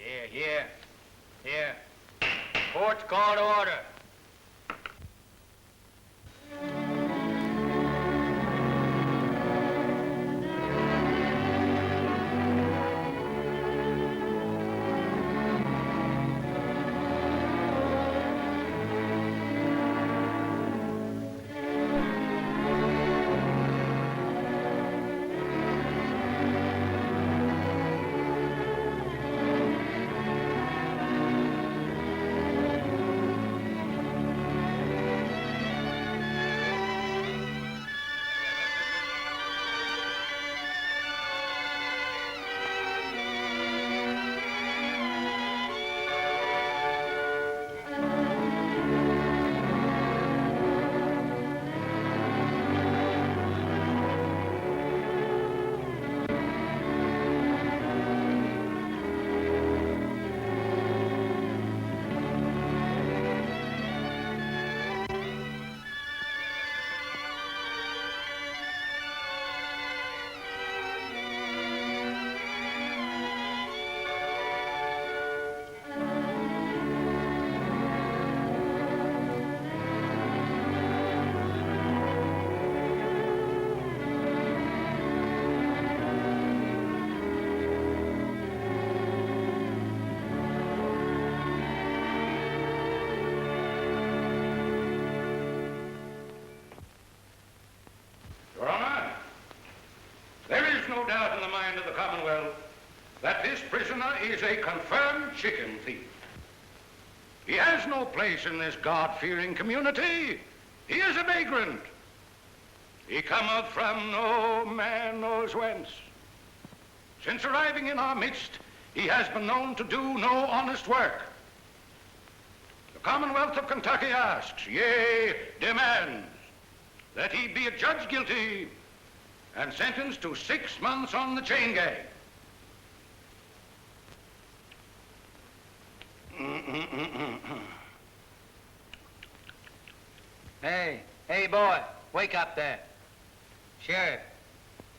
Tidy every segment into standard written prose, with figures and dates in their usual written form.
Here. Court's called to order. No doubt in the mind of the Commonwealth that this prisoner is a confirmed chicken thief. He has no place in this God-fearing community. He is a vagrant. He cometh from no man knows whence. Since arriving in our midst, he has been known to do no honest work. The Commonwealth of Kentucky asks, yea, demands, that he be adjudged guilty and sentenced to 6 months on the chain gang. Hey, boy, wake up there. Sheriff,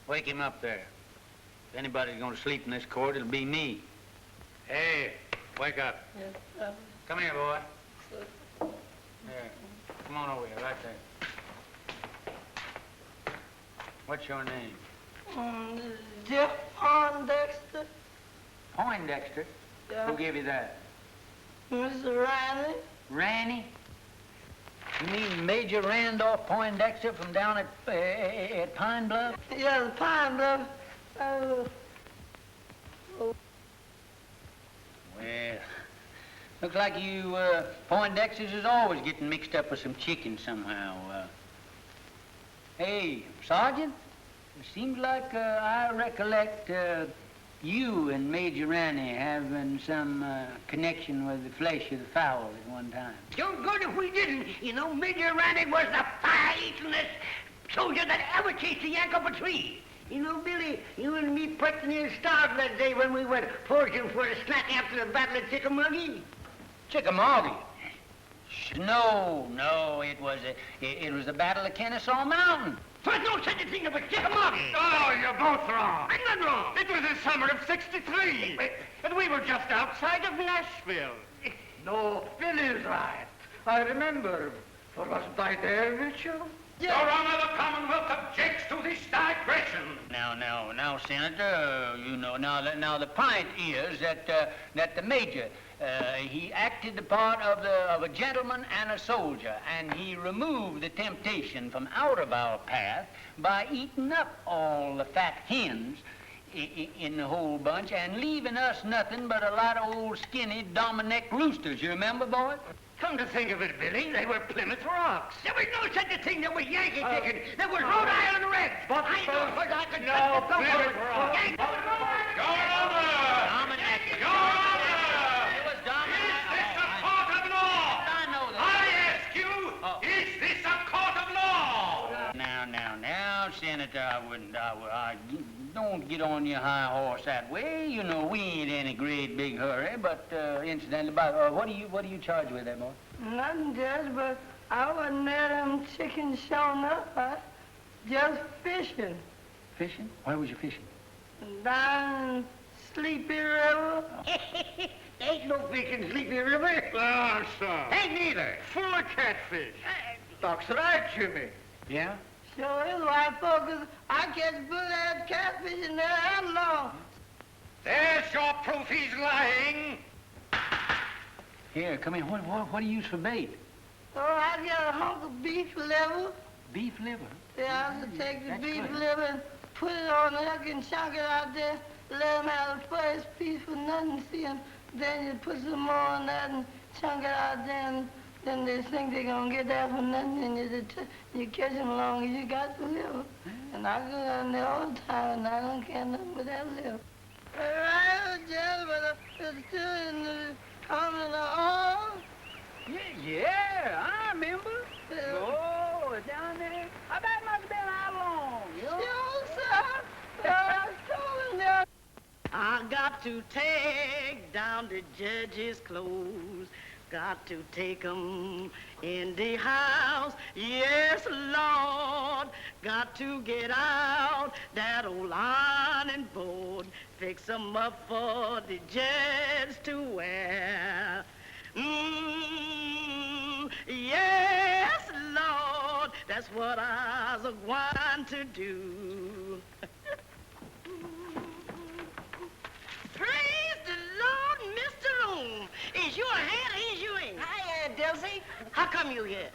wake him up there. If anybody's gonna sleep in this court, it'll be me. Hey, wake up. Yes, Come here, boy. Here, come on over here, right there. What's your name? Jeff Poindexter. Poindexter? Yeah. Who gave you that? Mr. Riley. Ranny? You mean Major Randolph Poindexter from down at Pine Bluff? Yeah, the Pine Bluff. Well, looks like you Poindexters is always getting mixed up with some chicken somehow. Hey, Sergeant, it seems like I recollect you and Major Ranny having some connection with the flesh of the fowl at one time. Don't good if we didn't. You know, Major Ranny was the fightingest soldier that ever chased a yank up a tree. You know, Billy, you and me pretty near starved that day when we went foraging for a snack after the Battle of Chickamauga. Chickamauga? No, it was the Battle of Kennesaw Mountain. There's no such a thing as a Chickamauga. Oh, you're both wrong. I'm not wrong. It was the summer of '63, and we were just outside of Nashville. No, Billy's right. I remember. For wasn't I there, Mitchell? Your Honor, the Commonwealth objects to this digression. Now, Senator, you know, now the point is that the Major, he acted the part of a gentleman and a soldier, and he removed the temptation from out of our path by eating up all the fat hens in the whole bunch and leaving us nothing but a lot of old skinny Dominic roosters. You remember, boy? Come to think of it, Billy, they were Plymouth Rocks. There was no such a thing. There was Yankee chicken. There was Rhode Island Reds. But I know because I could no, touch the Plymouth Rock. Yankee. Your Honor! Dominic. Your Honor! It was Dominic. Is this a court of law? I know that. I ask you, is this a court of law? Now, Senator, I don't get on your high horse that way. You know, we ain't in a great big hurry, but incidentally, what do you charge with that, boy? Nothing, Judge, but I wasn't there them chickens showing up. I just fishing. Fishing? Where was you fishing? Down in Sleepy River. Ain't no fish in Sleepy River. Ah, son. Ain't neither. Full of catfish. Doc's right, Jimmy. Yeah? Sure is, white folks. I catch bullet catfish in there that long. There's your proof he's lying. Here, come in. What do you use for bait? Oh, I got a hunk of beef liver. Beef liver. Yeah, I have to take the That's beef good. liver and put it on the hook and chunk it out there. Let them have the first piece for nothing, see 'em. Then you put some more on that and chunk it out there, and then they think they're gonna get that for nothing, and you catch them long as you got the liver. And I go down there all the time, and I don't care nothing but that liver. Right, Jell, but it's still in the common law. Yeah, I remember. Oh, it's down there. I bet it must have been how long? Sure, sir. I told him that. I got to take down the judge's clothes. Got to take 'em in the house. Yes, Lord. Got to get out that old ironing board. Fix 'em up for the judge to wear. Yes, Lord. That's what I was going to do. Praise the Lord, Mr. Room. Is you a hand or is you ain't? Hi, Aunt Dilsey. How come you here?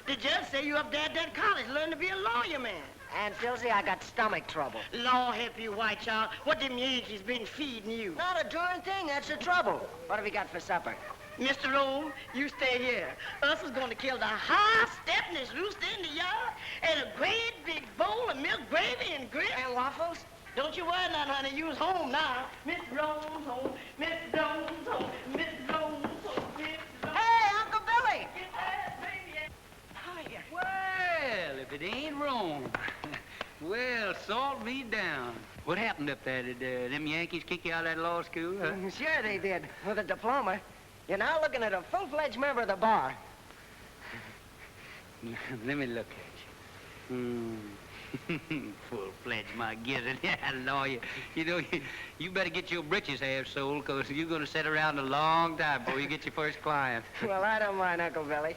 The judge say you up there at that college learning to be a lawyer, man. Aunt Dilsey, I got stomach trouble. Lord help you, white child. What them Yankees been feeding you? Not a darn thing. That's the trouble. What have you got for supper? Mr. Rome, you stay here. Us is going to kill the high-stepness rooster in the yard and a great big bowl of milk gravy and grits. And waffles? Don't you worry none, honey. You's home now. Miss Rome's home. Miss Rome's home. Miss Rome's home. Miss Rome's Hey, Uncle Billy! Get that baby. Hiya. Well, if it ain't wrong. Well, salt me down. What happened up there? Did them Yankees kick you out of that law school, huh? Sure they did, with a diploma. You're now looking at a full-fledged member of the bar. Let me look at you. Full-fledged, my gizzard. Yeah, lawyer. You know, you better get your britches half sold, because you're going to sit around a long time before you get your first client. Well, I don't mind, Uncle Billy.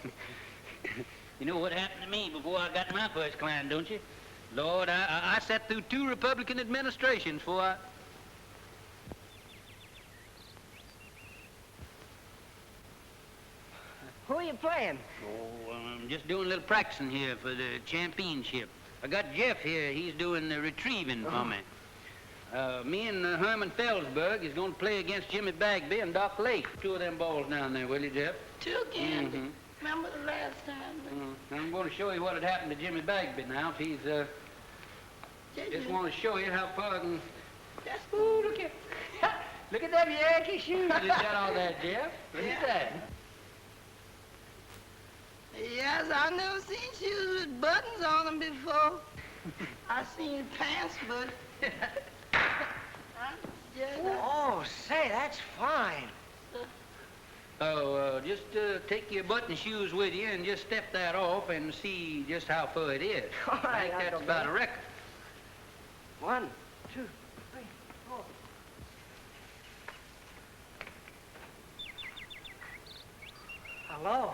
You know what happened to me before I got my first client, don't you? Lord, I sat through 2 Republican administrations before I... Who are you playing? Oh, I'm just doing a little practicing here for the championship. I got Jeff here. He's doing the retrieving for me. Me and Herman Felsberg is going to play against Jimmy Bagby and Doc Lake. 2 of them balls down there, will you, Jeff? 2 again. Remember the last time? I'm going to show you what had happened to Jimmy Bagby now. If he's, just want to show you how far I can... Ooh, look at... Look at them Yankee shoes you got on there, Jeff. Look at that. Yes, I've never seen shoes with buttons on them before. I've seen pants, but... Oh, say, that's fine. So, just take your button shoes with you and just step that off and see just how far it is. All right, I think that's Uncle about a Billy. record. 1, 2, 3, 4. Hello.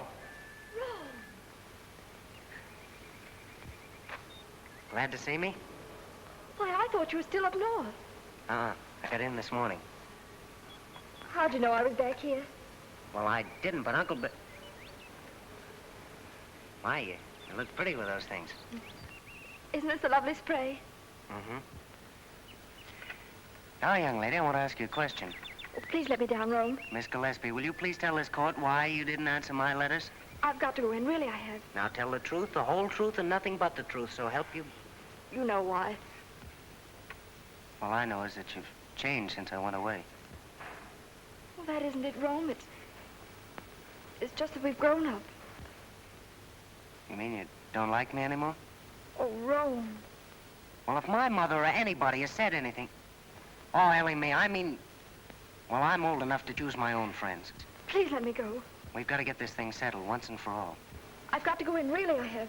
Glad to see me? Why, I thought you were still up north. I got in this morning. How'd you know I was back here? Well, I didn't, but Uncle Bill... Why, you look pretty with those things. Isn't this a lovely spray? Mm-hmm. Now, young lady, I want to ask you a question. Oh, please let me down, Rome. Miss Gillespie, will you please tell this court why you didn't answer my letters? I've got to go in. Really, I have. Now, tell the truth, the whole truth, and nothing but the truth, so help you. You know why. All I know is that you've changed since I went away. Well, that isn't it, Rome. It's just that we've grown up. You mean you don't like me anymore? Oh, Rome. Well, if my mother or anybody has said anything... Oh, Ellie, me, I mean... Well, I'm old enough to choose my own friends. Please let me go. We've got to get this thing settled once and for all. I've got to go in. Really, I have.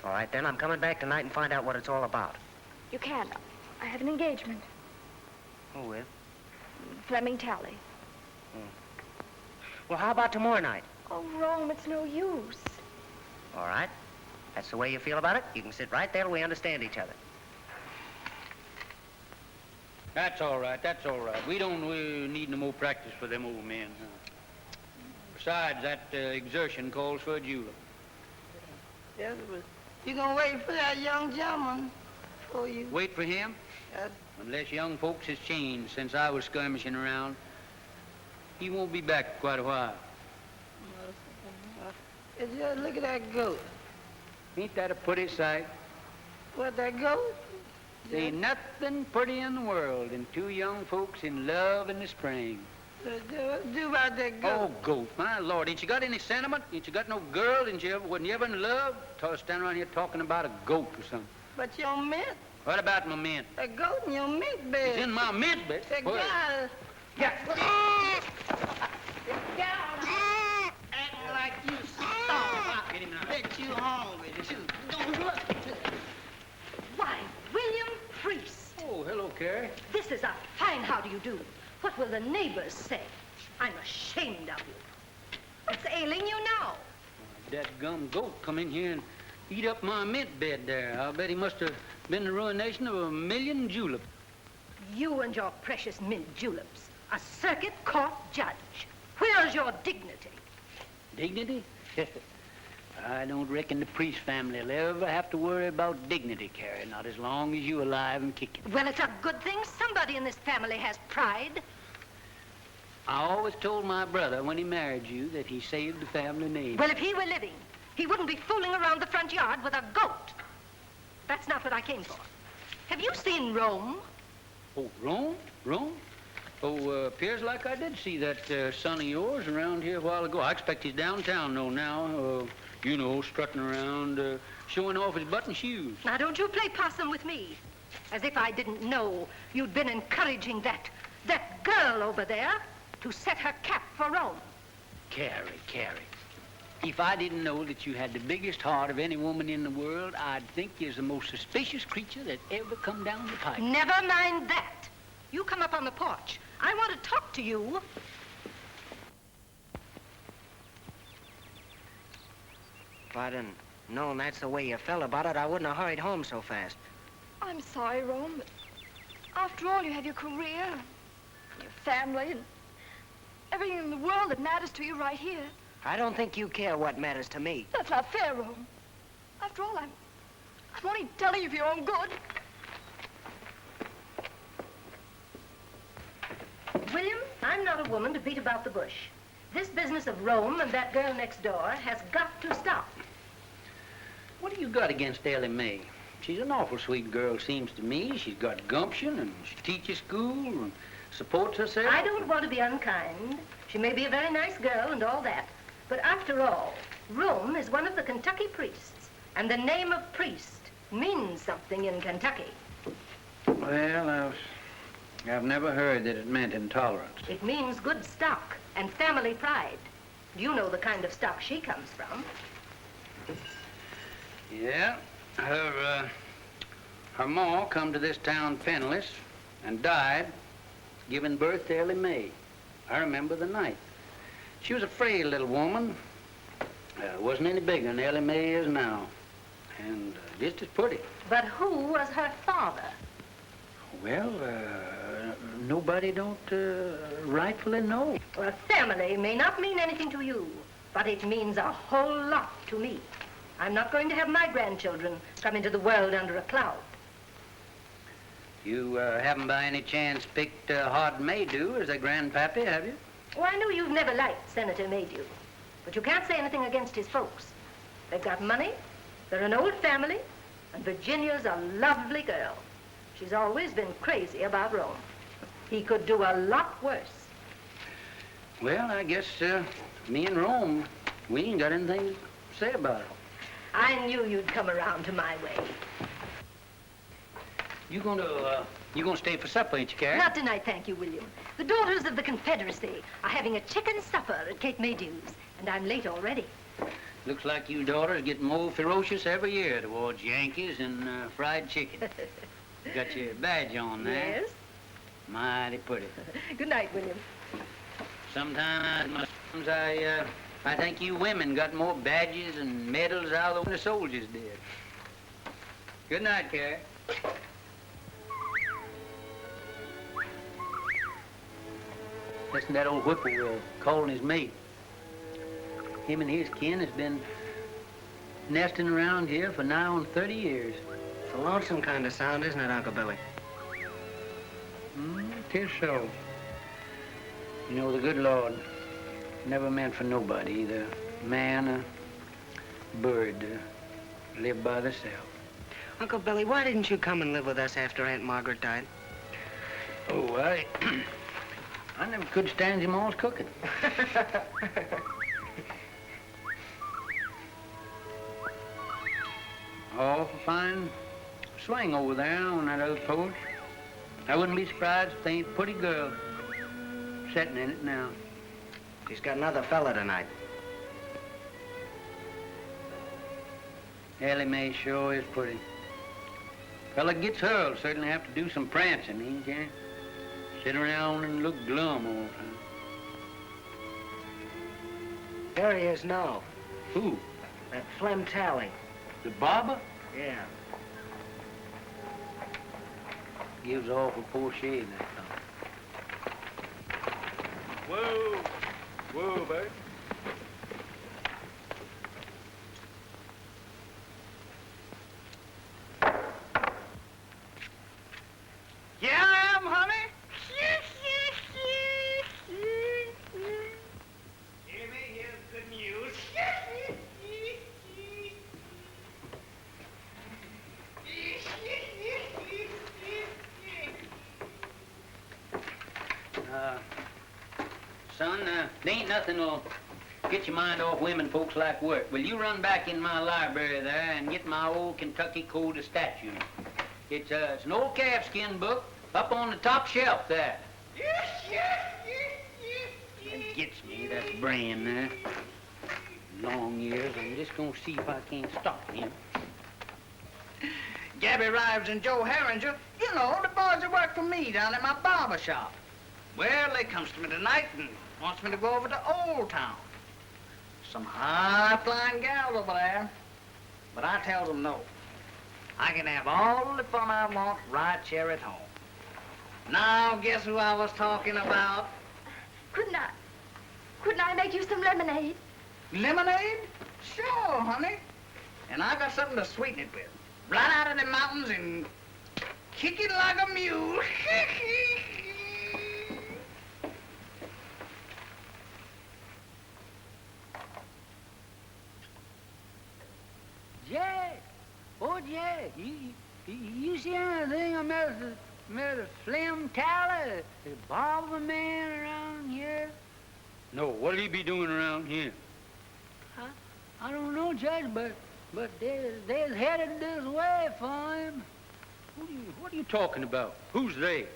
All right, then, I'm coming back tonight and find out what it's all about. You can't. I have an engagement. Who with? Fleming Tally. Well, how about tomorrow night? Oh, Rome, it's no use. All right. That's the way you feel about it. You can sit right there till we understand each other. That's all right, that's all right. We don't need no more practice for them old men. Besides, that exertion calls for a julep. Yes, but you gonna wait for that young gentleman for you. Wait for him? Yes. Unless young folks has changed since I was skirmishing around. He won't be back for quite a while. Just look at that goat. Ain't that a pretty sight? What, that goat? There ain't nothing pretty in the world than two young folks in love in the spring. Do about that goat. Oh, goat, my Lord. Ain't you got any sentiment? Ain't you got no girl? Wasn't you ever in love? Stand around here talking about a goat or something. But your mint, What about my mint? that goat in your mint bed. It's in my mint bed. That Where? guy. Yeah. Acting like you starved. Get him now. Bet you hungry, too. Don't look. Why, William Priest, Oh, hello, Carrie. this is a fine how do you do. What will the neighbors say? I'm ashamed of you. What's ailing you now? That gum goat come in here and eat up my mint bed there. I'll bet he must have been the ruination of 1,000,000 juleps. You and your precious mint juleps. A circuit court judge. Where's your dignity? Dignity? I don't reckon the Priest family will ever have to worry about dignity, Carrie, not as long as you're alive and kicking. Well, it's a good thing somebody in this family has pride. I always told my brother when he married you that he saved the family name. Well, if he were living, he wouldn't be fooling around the front yard with a goat. That's not what I came for. Have you seen Rome? Oh, Rome? Rome? Oh, appears like I did see that son of yours around here a while ago. I expect he's downtown, though, now. You know, strutting around, showing off his button shoes. Now, don't you play possum with me. As if I didn't know you'd been encouraging that girl over there to set her cap for Rome. Carrie. If I didn't know that you had the biggest heart of any woman in the world, I'd think you're the most suspicious creature that ever come down the pipe. Never mind that. You come up on the porch. I want to talk to you. If I'd have known that's the way you felt about it, I wouldn't have hurried home so fast. I'm sorry, Rome, but after all, you have your career, your family, and everything in the world that matters to you right here. I don't think you care what matters to me. That's not fair, Rome. After all, I'm only telling you for your own good. William, I'm not a woman to beat about the bush. This business of Rome and that girl next door has got to stop. What do you got against Ellie Mae? She's an awful sweet girl, seems to me. She's got gumption, and she teaches school and supports herself. I don't want to be unkind. She may be a very nice girl and all that. But after all, Rome is one of the Kentucky priests, and the name of priest means something in Kentucky. Well, I've never heard that it meant intolerance. It means good stock and family pride. You know the kind of stock she comes from. Yeah, her ma come to this town penniless and died giving birth to Ellie Mae. I remember the night. She was a frail little woman. Wasn't any bigger than Ellie Mae is now. And just as pretty. But who was her father? Well, nobody don't rightfully know. Well, family may not mean anything to you, but it means a whole lot to me. I'm not going to have my grandchildren come into the world under a cloud. You haven't by any chance picked Hod Maydew as a grandpappy, have you? Oh, I know you've never liked Senator Maydew, but you can't say anything against his folks. They've got money, they're an old family, and Virginia's a lovely girl. She's always been crazy about Rome. He could do a lot worse. Well, I guess me and Rome, we ain't got anything to say about it. I knew you'd come around to my way. You gonna stay for supper, ain't you, Carrie? Not tonight, thank you, William. The daughters of the Confederacy are having a chicken supper at Kate Maydew's, and I'm late already. Looks like you daughters get more ferocious every year towards Yankees and fried chicken. You got your badge on there. Yes? Mighty pretty. Good night, William. Sometimes I think you women got more badges and medals out of than the soldiers did. Good night, Carrie. Listen to that old whippoorwill calling his mate. Him and his kin has been nesting around here for nigh on 30 years. It's a lonesome kind of sound, isn't it, Uncle Billy? It is so. You know, the good Lord never meant for nobody, either man or bird, to live by themselves. Uncle Billy, why didn't you come and live with us after Aunt Margaret died? Oh, I never could stand your ma's cooking. Awful fine swing over there on that other porch. I wouldn't be surprised if they ain't a pretty girl sitting in it now. She's got another fella tonight. Ellie Mae sure is pretty. Fella gets her will certainly have to do some prancing. He can't sit around and look glum all the time. There he is now. Who? That Flem Tally. The barber? Yeah. Gives awful poor shade, that fella. Whoa. Whoa, babe. Here I am, honey. Hear me? Here's good news. Son, there ain't nothing that'll get your mind off women folks like work. Will you run back in my library there and get my old Kentucky Code of Statutes? It's an old calfskin book up on the top shelf there. That gets me, that brain there. Long years, I'm just gonna see if I can't stop him. Gabby Rives and Joe Herringer, you know, the boys that work for me down at my barber shop. Well, they comes to me tonight and wants me to go over to Old Town. Some high-flying gals over there. But I tells them no. I can have all the fun I want right here at home. Now, guess who I was talking about? Couldn't I make you some lemonade? Lemonade? Sure, honey. And I got something to sweeten it with. Right out of the mountains and kick it like a mule. Jack! Oh, Jack, you see anything I met a Flem Tally, a barber man around here? No, what'll he be doing around here? I don't know, Judge, but they're headed this way for him. What are you talking about? Who's they?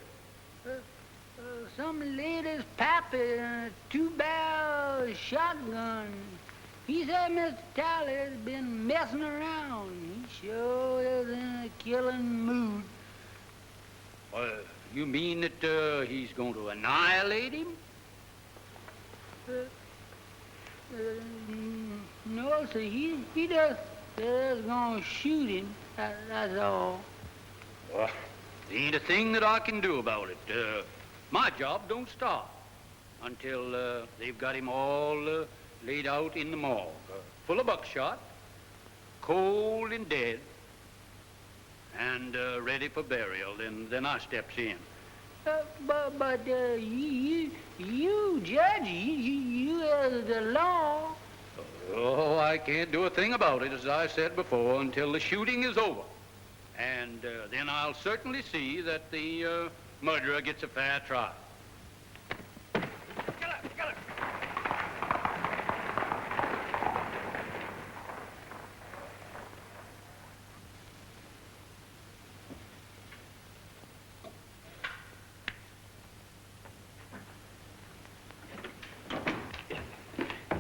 Some lady's pappy and a two-barrel shotgun. He said Mr. Tyler's been messing around. He sure is in a killing mood. You mean that he's going to annihilate him? No, sir. He just going to shoot him. That's all. Well, there ain't a thing that I can do about it. My job don't stop until they've got him all laid out in the morgue, full of buckshot, cold and dead, and ready for burial. Then I steps in. But you, Judge, you as the law. Oh, I can't do a thing about it, as I said before, until the shooting is over. And then I'll certainly see that the murderer gets a fair trial.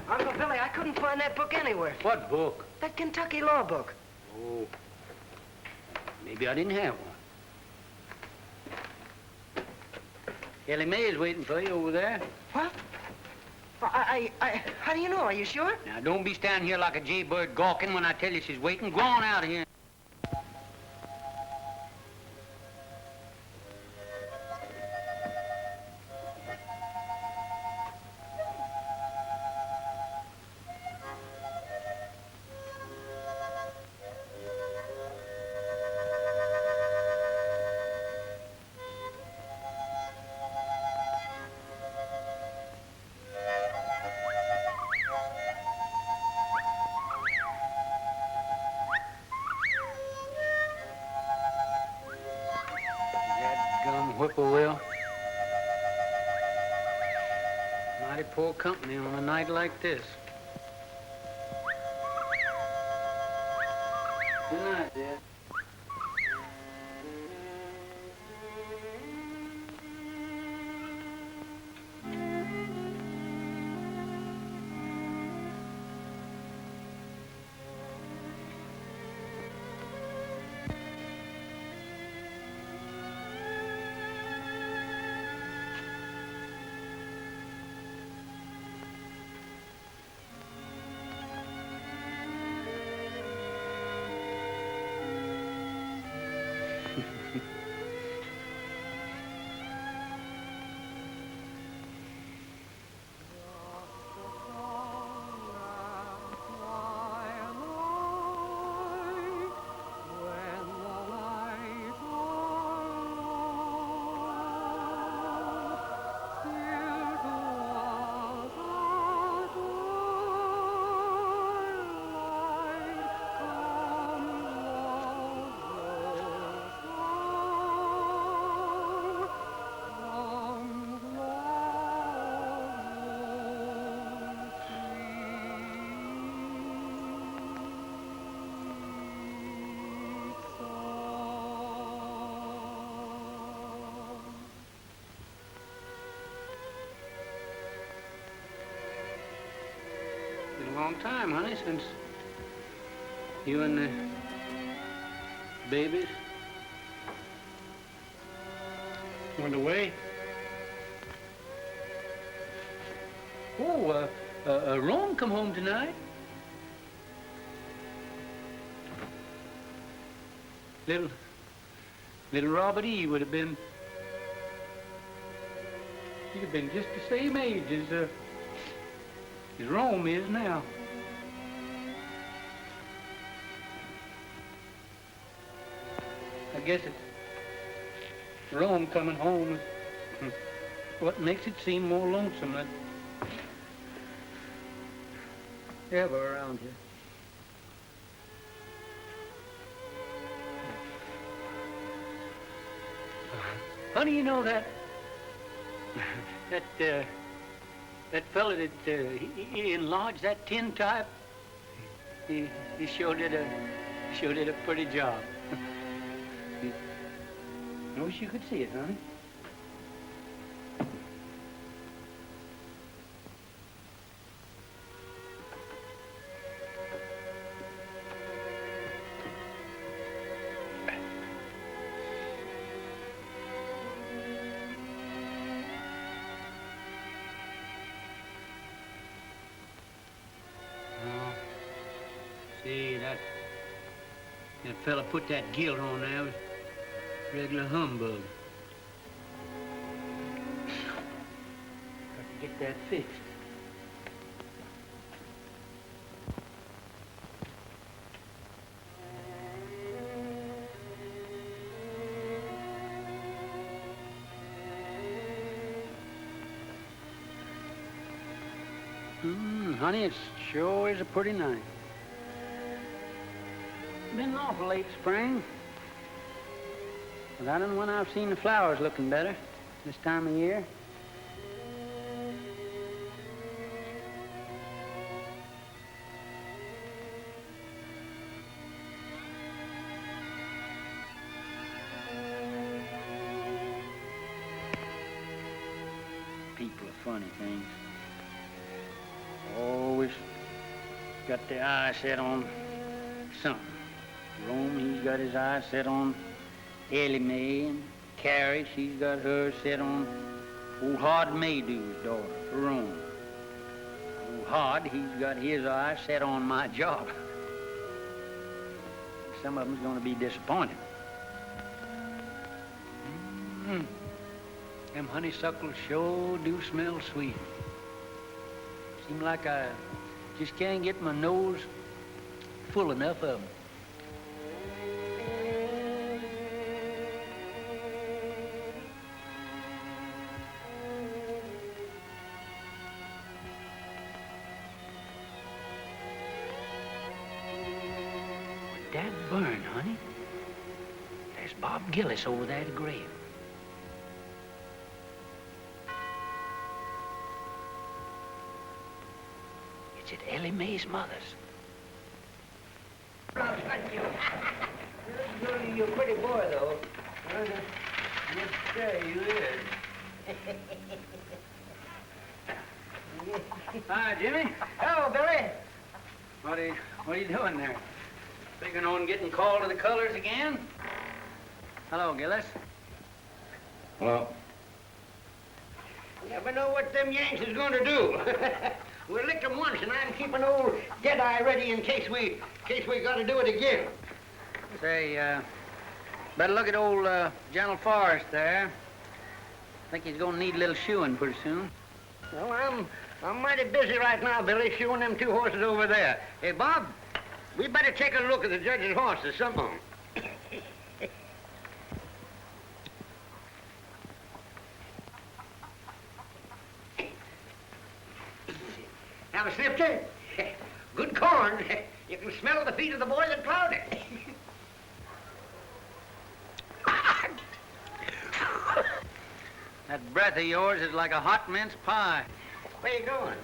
Uncle Billy, I couldn't find that book anywhere. What book? That Kentucky law book. Oh, maybe I didn't have one. Ellie Mae is waiting for you over there. What? How do you know? Are you sure? Now, don't be standing here like a jaybird gawking when I tell you she's waiting. Go on out of here. Whippoorwill. Mighty poor company on a night like this. Good night, dear. Been a long time, honey, since you and the babies went away. Oh, Rome come home tonight. Little Robert E. would have been, he'd have been just the same age as Rome is now. I guess it's Rome coming home is what makes it seem more lonesome than ever around here. Honey, you know that fella that he enlarged that tin type, he sure did a pretty job. I wish you could see it, honey. See, that fella put that gilt on there was regular humbug. Got to get that fixed. Honey, it sure is a pretty night. Been an awful late spring. But I don't know when I've seen the flowers looking better this time of year. People are funny things. Always got their eye set on something. Rome, he's got his eye set on Ellie Mae, and Carrie, she's got hers set on Old Hard Maydew's daughter, Rome. Old Hard, he's got his eyes set on my job. Some of them's gonna be disappointed. Them honeysuckles sure do smell sweet. Seem like I just can't get my nose full enough of them. That burn, honey. There's Bob Gillis over there at the grave. It's at Ellie Mae's mother's. You're a pretty boy, though. Yes, sir, you is. Hi, Jimmy. Hello, Billy. What are you doing there? Figuring on getting called to the colors again? Hello, Gillis. Hello. Never know what them Yanks is going to do. We licked them once, and I'm keeping old Deadeye ready in case we got to do it again. Say, better look at old General Forrest there. I think he's gonna need a little shoeing pretty soon. Well, I'm mighty busy right now, Billy, shoeing them two horses over there. Hey, Bob, we better take a look at the judge's horses, some of them. Have a sniff, Jay? Good corn. You can smell the feet of the boy that plowed it. That breath of yours is like a hot mince pie. Where you going?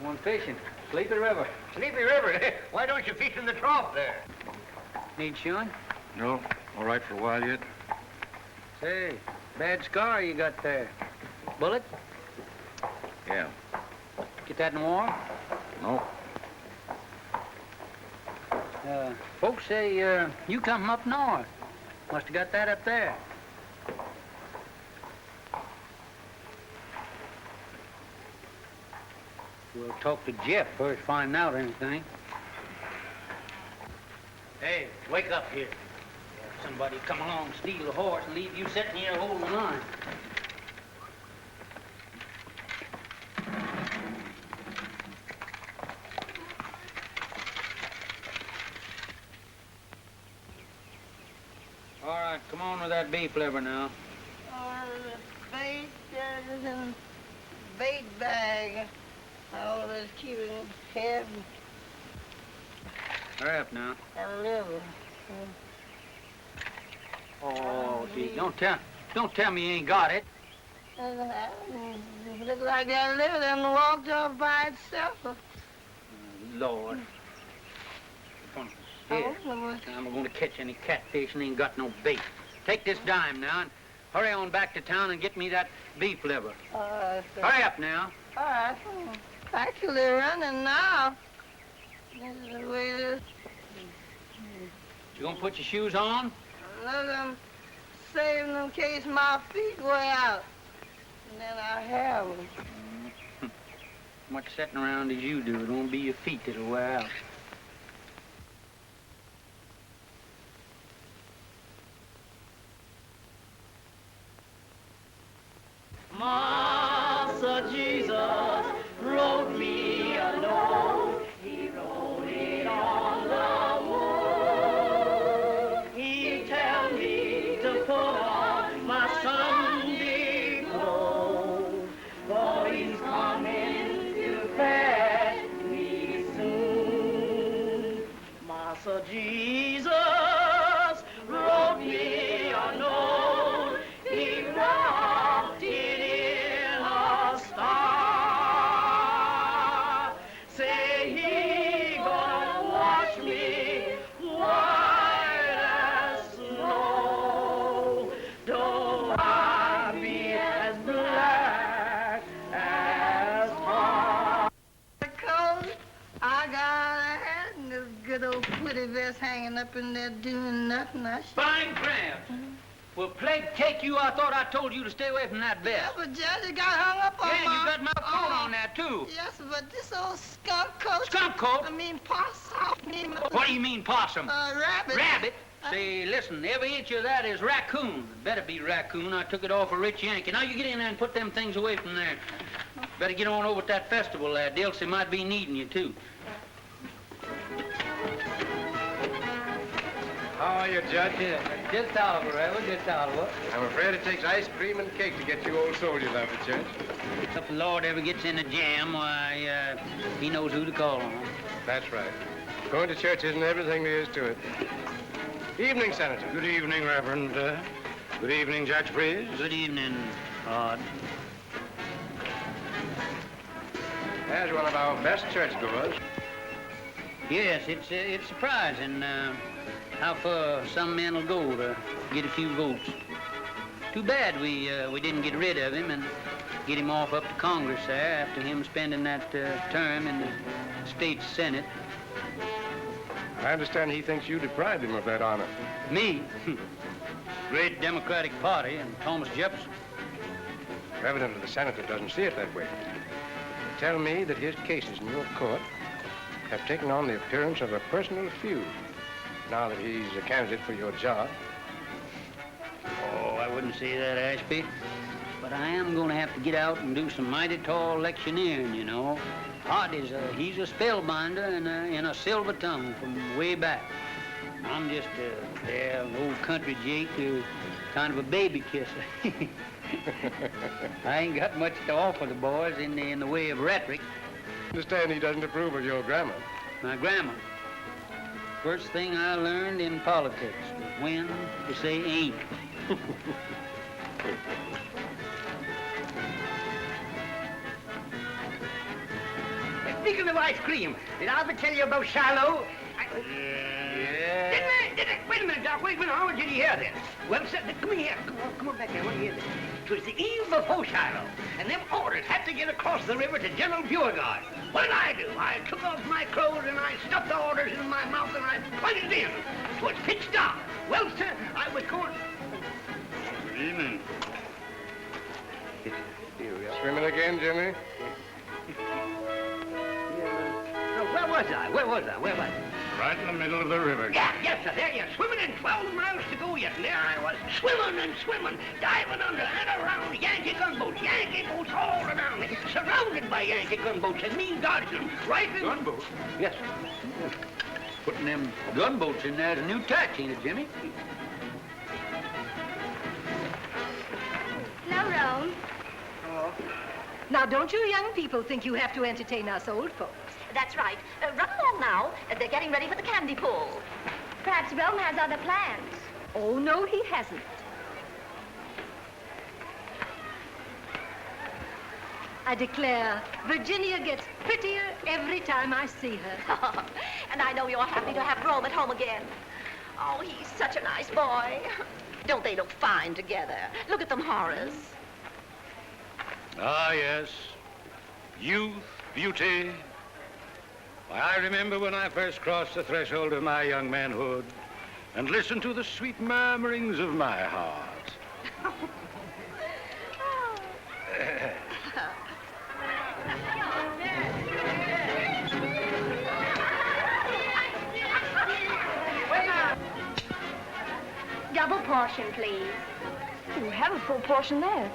Going fishing. Sleepy River. Sleepy River. Why don't you fish in the trough there? Need shoeing? No, all right for a while yet. Say, bad scar you got there. Bullet? Yeah. Get that in the war? No. Folks say you come from up north. Must have got that up there. We'll talk to Jeff first, find out anything. Hey, wake up here. Somebody come along, steal the horse, and leave you sitting here holding the line. All right, come on with that beef liver now. The bait is in bait bag. I always keep it in head Hurry up now. and liver. Oh, gee, don't tell me you ain't got it. It looked like that liver then walked off by itself. Lord. Here, Oh, I'm going to catch any catfish and ain't got no bait. Take this dime now and hurry on back to town and get me that beef liver. Hurry up now. All right. Actually running now. This is the way it is. You gonna put your shoes on? Look, I'm saving them in case my feet wear out. And then I have them. Much sitting around as you do, it won't be your feet that'll wear out. Master Jesus wrote me a note. He wrote it on the wood. He tell me to put on my Sunday clothes, for he's coming to fetch me soon. Master Jesus wrote me a note. He wrote it in a star. Say he gonna wash me white as snow. Though I be as black as tar. Because I got a hat and this good old pretty vest hanging up in there doing nothing. Fine crab. Well, plague take you, I thought I told you to stay away from that vest. Yeah, but Judge, it got hung up on Yeah, my... you got my coat on there, too. Yes, but this old skunk coat... Skunk coat? I mean, possum. What do you mean, possum? Rabbit. Rabbit? Say, listen, every inch of that is raccoon. Better be raccoon. I took it off a rich Yankee. Now you get in there and put them things away from there. Better get on over at that festival there. Dilsey might be needing you, too. How are you, Judge? Yeah, just Oliver, Reverend, just Oliver. I'm afraid it takes ice cream and cake to get you old soldiers out of church. If the Lord ever gets in a jam, why, he knows who to call on. That's right. Going to church isn't everything there is to it. Evening, Senator. Good evening, Reverend. Good evening, Judge Breeze. Good evening, Rod. There's one of our best churchgoers. Yes, it's surprising how far some men will go to get a few votes. Too bad we didn't get rid of him and get him off up to Congress there after him spending that term in the state Senate. I understand he thinks you deprived him of that honor. Me? Great Democratic Party and Thomas Jefferson. Evidently, the senator doesn't see it that way. They tell me that his cases in your court have taken on the appearance of a personal feud now that he's a candidate for your job. Oh, I wouldn't say that, Ashby. But I am going to have to get out and do some mighty tall electioneering, you know. Hart he's a spellbinder in a silver tongue from way back. I'm just an old country Jake, kind of a baby kisser. I ain't got much to offer the boys in the way of rhetoric. I understand he doesn't approve of your grammar. My grammar. First thing I learned in politics was when to say ain't. Speaking of ice cream, did I ever tell you about Shiloh? Yeah. Didn't I? Wait a minute, Doc. Wait a minute. How did you hear this? Well, come here. Come on back here. I want to hear this. It was the eve before Shiloh, and them orders had to get across the river to General Beauregard. What did I do? I took off my clothes and I stuffed the orders in my mouth and I plunged in. It was pitch dark. Well, sir, I was going... Good evening. Swimming again, Jimmy? Where was I? Right in the middle of the river. Yeah, yes, sir. There you're swimming in 12 miles to go yet. And there I was, swimming and swimming, diving under and around. Yankee gunboats all around me, surrounded by Yankee gunboats, and me dodging them right in... Gunboats? Yes, sir. Putting them gunboats in there is a new tack, ain't it, Jimmy? Hello, Rome. Oh. Now, don't you young people think you have to entertain us old folks? That's right. Run along now. They're getting ready for the candy pull. Perhaps Rome has other plans. Oh, no, he hasn't. I declare, Virginia gets prettier every time I see her. And I know you're happy to have Rome at home again. Oh, he's such a nice boy. Don't they look fine together? Look at them, Horace. Ah, yes. Youth, beauty. Why, I remember when I first crossed the threshold of my young manhood and listened to the sweet murmurings of my heart. Double portion, please. You have a full portion there.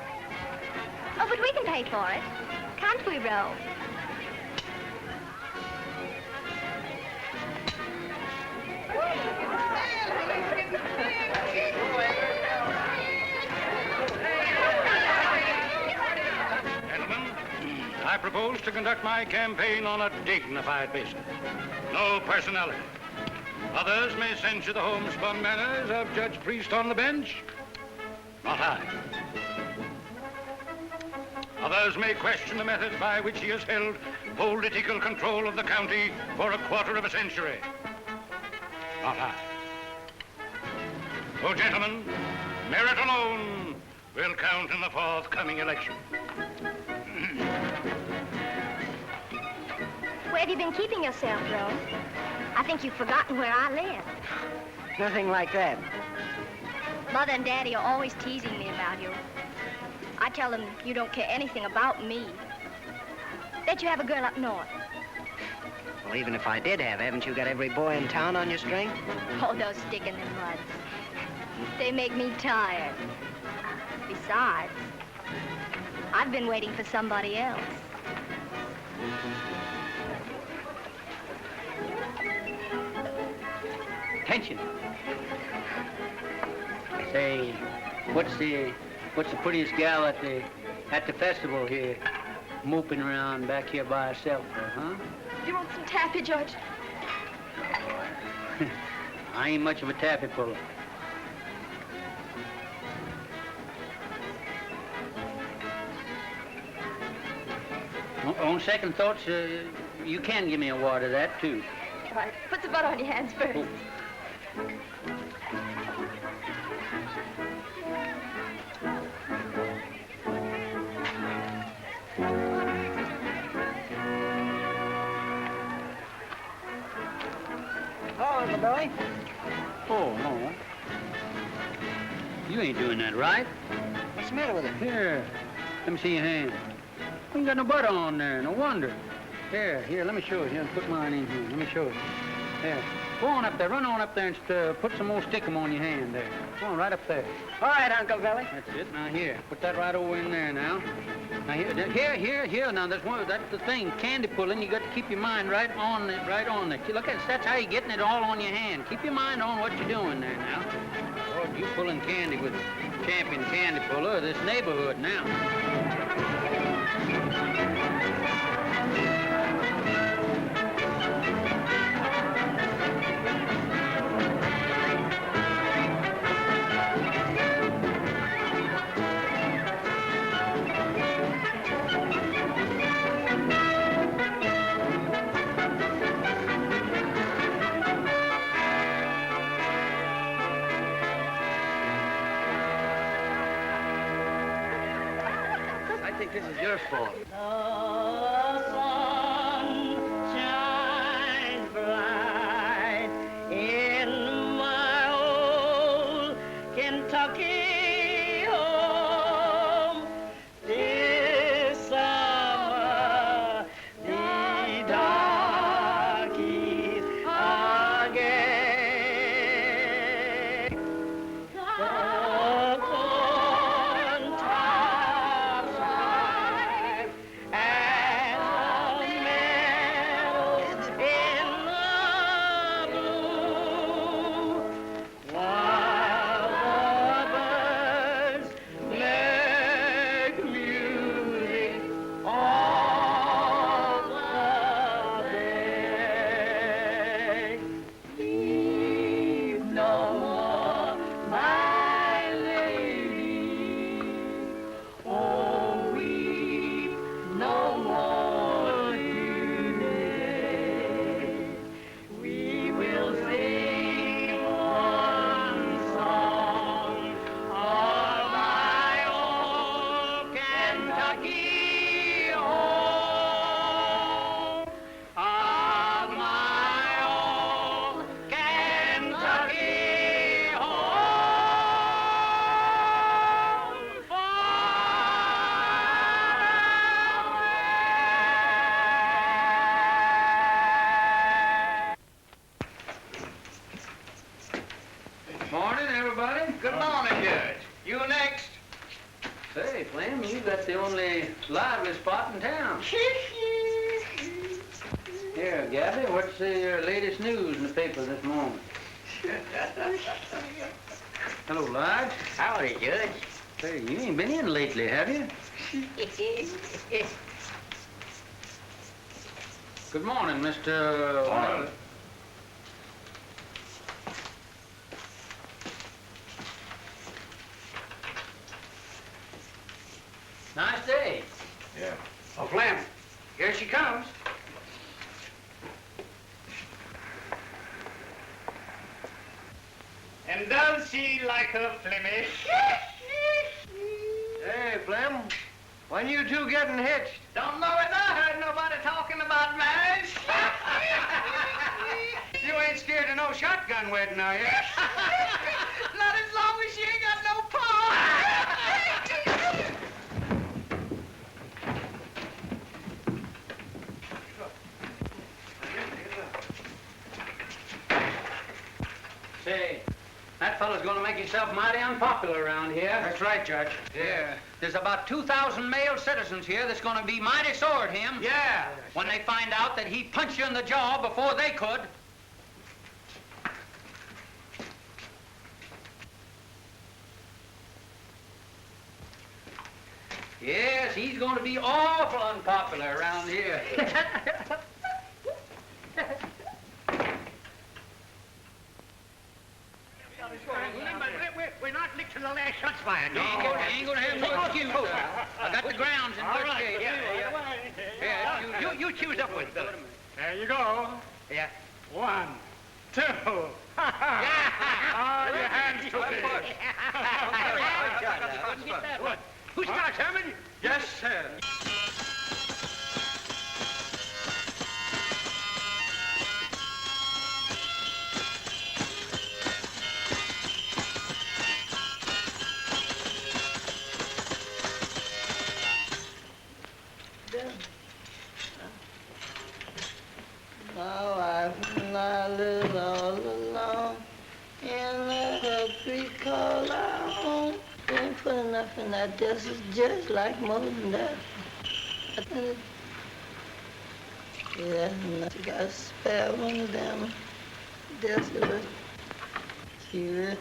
Oh, but we can pay for it. Can't we, Rome? Gentlemen, I propose to conduct my campaign on a dignified basis. No personality. Others may censure the homespun manners of Judge Priest on the bench. Not I. Others may question the methods by which he has held political control of the county for a quarter of a century. Not I. Oh, gentlemen, merit alone will count in the forthcoming election. Where have you been keeping yourself, Rome? I think you've forgotten where I live. Nothing like that. Mother and Daddy are always teasing me about you. I tell them you don't care anything about me. Bet you have a girl up north. Well, even if I did have, haven't you got every boy in town on your string? Oh, those stick in the mud. They make me tired. Besides, I've been waiting for somebody else. Attention. Say, what's the prettiest gal at the festival here, moping around back here by herself, huh? You want some taffy, George? I ain't much of a taffy puller. On second thoughts, you can give me a wad of that, too. All right, put the butter on your hands first. Oh. Oh, Uncle Billy. Oh, no. You ain't doing that right. What's the matter with it? Here, let me see your hand. You ain't got no butter on there, no wonder. Here, let me show you. Here, put mine in here. Let me show you. There. Go on up there, run on up there and put some more stickum on your hand there. Go on, right up there. All right, Uncle Billy. That's it. Now here, put that right over in there now. Now here. Now that's the thing. Candy pulling, you got to keep your mind right on it. Look at that's how you're getting it all on your hand. Keep your mind on what you're doing there now. Lord, you pulling candy with champion candy puller of this neighborhood now. I think this is your fault. The sun shines bright in my old Kentucky home. This summer the darkies are gay. The corn tops rise and the meadows in the bloom, while the birds make music all the day. Weep no more, my lady. Oh, weep no more, dear. We will sing one song of my old Kentucky home, of my old Kentucky home, Morning, everybody. Good morning, Judge. You next. Say, Flem, you got the only lively spot in town. Here, Gabby, what's the latest news in the paper this morning? Hello, Lodge. Howdy, Judge. Say, you ain't been in lately, have you? Good morning, Mr. Morning. Nice day. Yeah. Oh, Flem, here she comes. And does she like her Flemish? Hey, Flem, when you two getting hitched? Don't know it. I heard nobody talking about marriage. You ain't scared of no shotgun wedding, are you? Not as long as she ain't got fellow's going to make himself mighty unpopular around here. That's right, Judge. Yeah. There's about 2,000 male citizens here that's going to be mighty sore at him. Yeah. When they find out that he punched you in the jaw before they could. Yes, he's going to be awful unpopular around here. We're not licked to the last shots fired. No, he ain't gonna have no excuse. I got the grounds in good shape. Yeah, you choose up with them. There you go. Yeah. 1, 2. Oh, your hands took it. Who starts, Herman? Yes, sir. My wife and I live all alone in a three-car home. They ain't put enough in that desk. It's just like more than that. Yeah, that's enough. You gotta spare one of them desks. See that?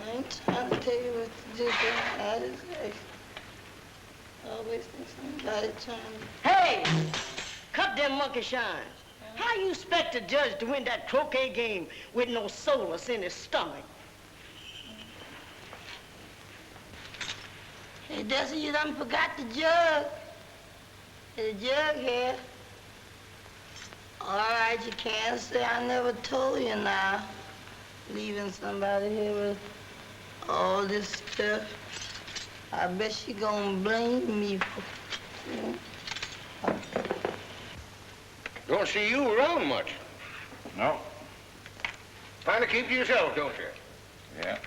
I ain't trying to tell you what to do, but I just always think somebody trying to... Hey! Cut them monkey shines. How you expect a judge to win that croquet game with no solace in his stomach? Hey, Desi, you done forgot the jug. The jug here. All right, you can't say I never told you now. Leaving somebody here with all this stuff. I bet she gonna blame me for... Don't see you around much. No. Kind of keep to yourself, don't you? Yeah.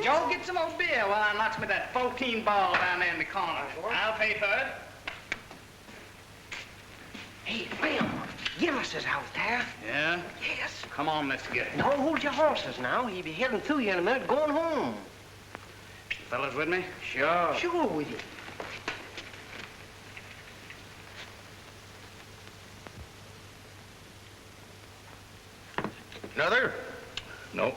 Joe, get some more beer while I knocks me that 14 ball down there in the corner. I'll pay for it. Hey, Bill, Gillis is out there. Yeah? Yes. Come on, let's get it. No, hold your horses now. He'll be heading through you in a minute, going home. Fellas with me? Sure. Sure with you. Another? Nope.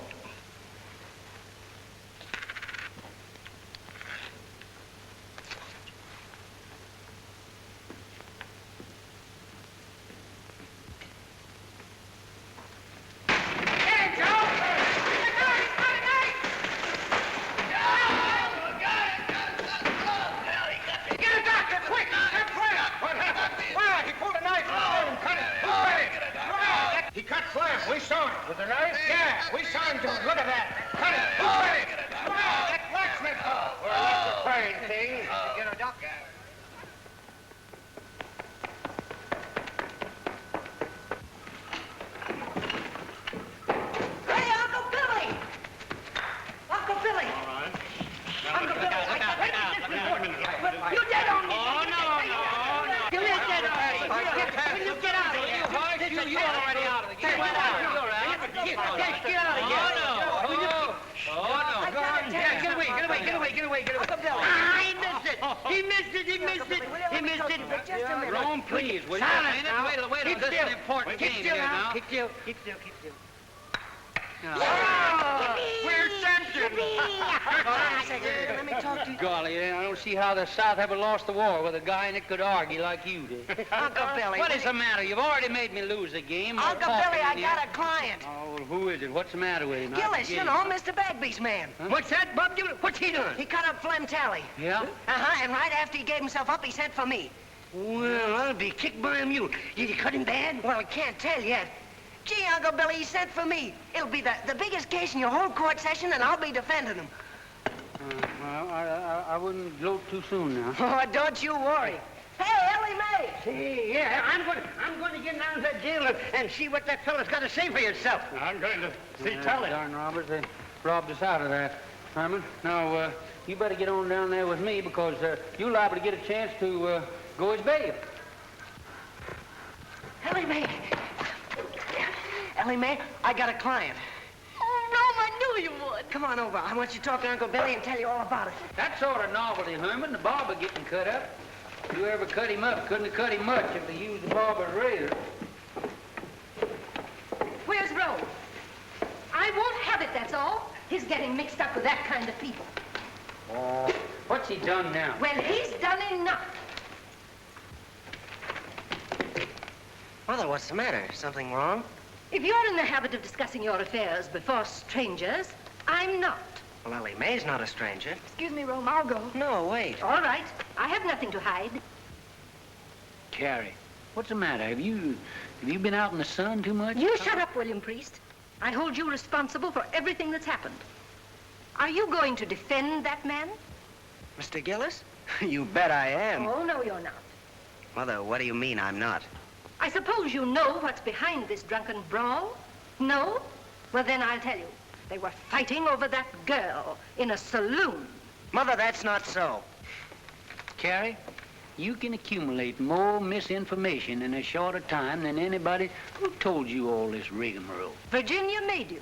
He cut Flash. We saw him. With the knife? Yeah, we saw him do it. Look at that. Cut it. Cut it. That blacksmith. We're not preparing things. Get a doctor. Hey, Uncle Billy! Uncle Billy! All right. Uncle Billy, I got this report. You dead on me. Oh, no. You is dead on me. Will you get out of here? You're already out of the game. Get out. Get out of here. Oh, no. Yeah, get away. Uncle Billy. He missed it. Just a minute. Rome, please, will you? Silence now. Wait, Keep this is still. an important Keep game still here now. now. Keep still. We're champions. Let me talk to you. Golly, I don't see how the South ever lost the war with a guy that could argue like you did. Uncle Billy. What is the matter? You've already made me lose a game. Uncle Billy, I got a client. Oh, well, who is it? What's the matter with him? Gillis, you know, Mr. Bagby's man. Huh? What's that, Bob? What's he doing? He cut up Flem Tally. Yeah? Uh-huh, and right after he gave himself up, he sent for me. Well, I'll be kicked by a mule. Did you cut him bad? Well, I can't tell yet. Gee, Uncle Billy, he sent for me. It'll be the biggest case in your whole court session, and I'll be defending him. Well, I wouldn't gloat too soon now. Oh, don't you worry. Hey, Ellie Mae! See, yeah, I'm going to get down to the jail and see what that fella's got to say for himself. I'm going to see Tully. Darn robbers, they robbed us out of that. Herman, now, you better get on down there with me because you're liable to get a chance to go as bail. Ellie Mae. Ellie Mae, I got a client. Oh, Rome, I knew you would. Come on over. I want you to talk to Uncle Billy and tell you all about it. That sort of novelty, Herman, the barber getting cut up. Whoever cut him up couldn't have cut him much if they used the barber's razor. Where's Rome? I won't have it, that's all. He's getting mixed up with that kind of people. Oh, what's he done now? Well, he's done enough. Mother, what's the matter? Something wrong? If you're in the habit of discussing your affairs before strangers, I'm not. Well, Ellie Mae's not a stranger. Excuse me, Rome, I'll go. No, wait. All right. I have nothing to hide. Carrie, what's the matter? Have you been out in the sun too much? You shut up, William Priest. I hold you responsible for everything that's happened. Are you going to defend that man? Mr. Gillis? You bet I am. Oh, no, you're not. Mother, what do you mean I'm not? I suppose you know what's behind this drunken brawl? No? Well, then I'll tell you. They were fighting over that girl in a saloon. Mother, that's not so. Carrie, you can accumulate more misinformation in a shorter time than anybody who told you all this rigmarole. Virginia made you.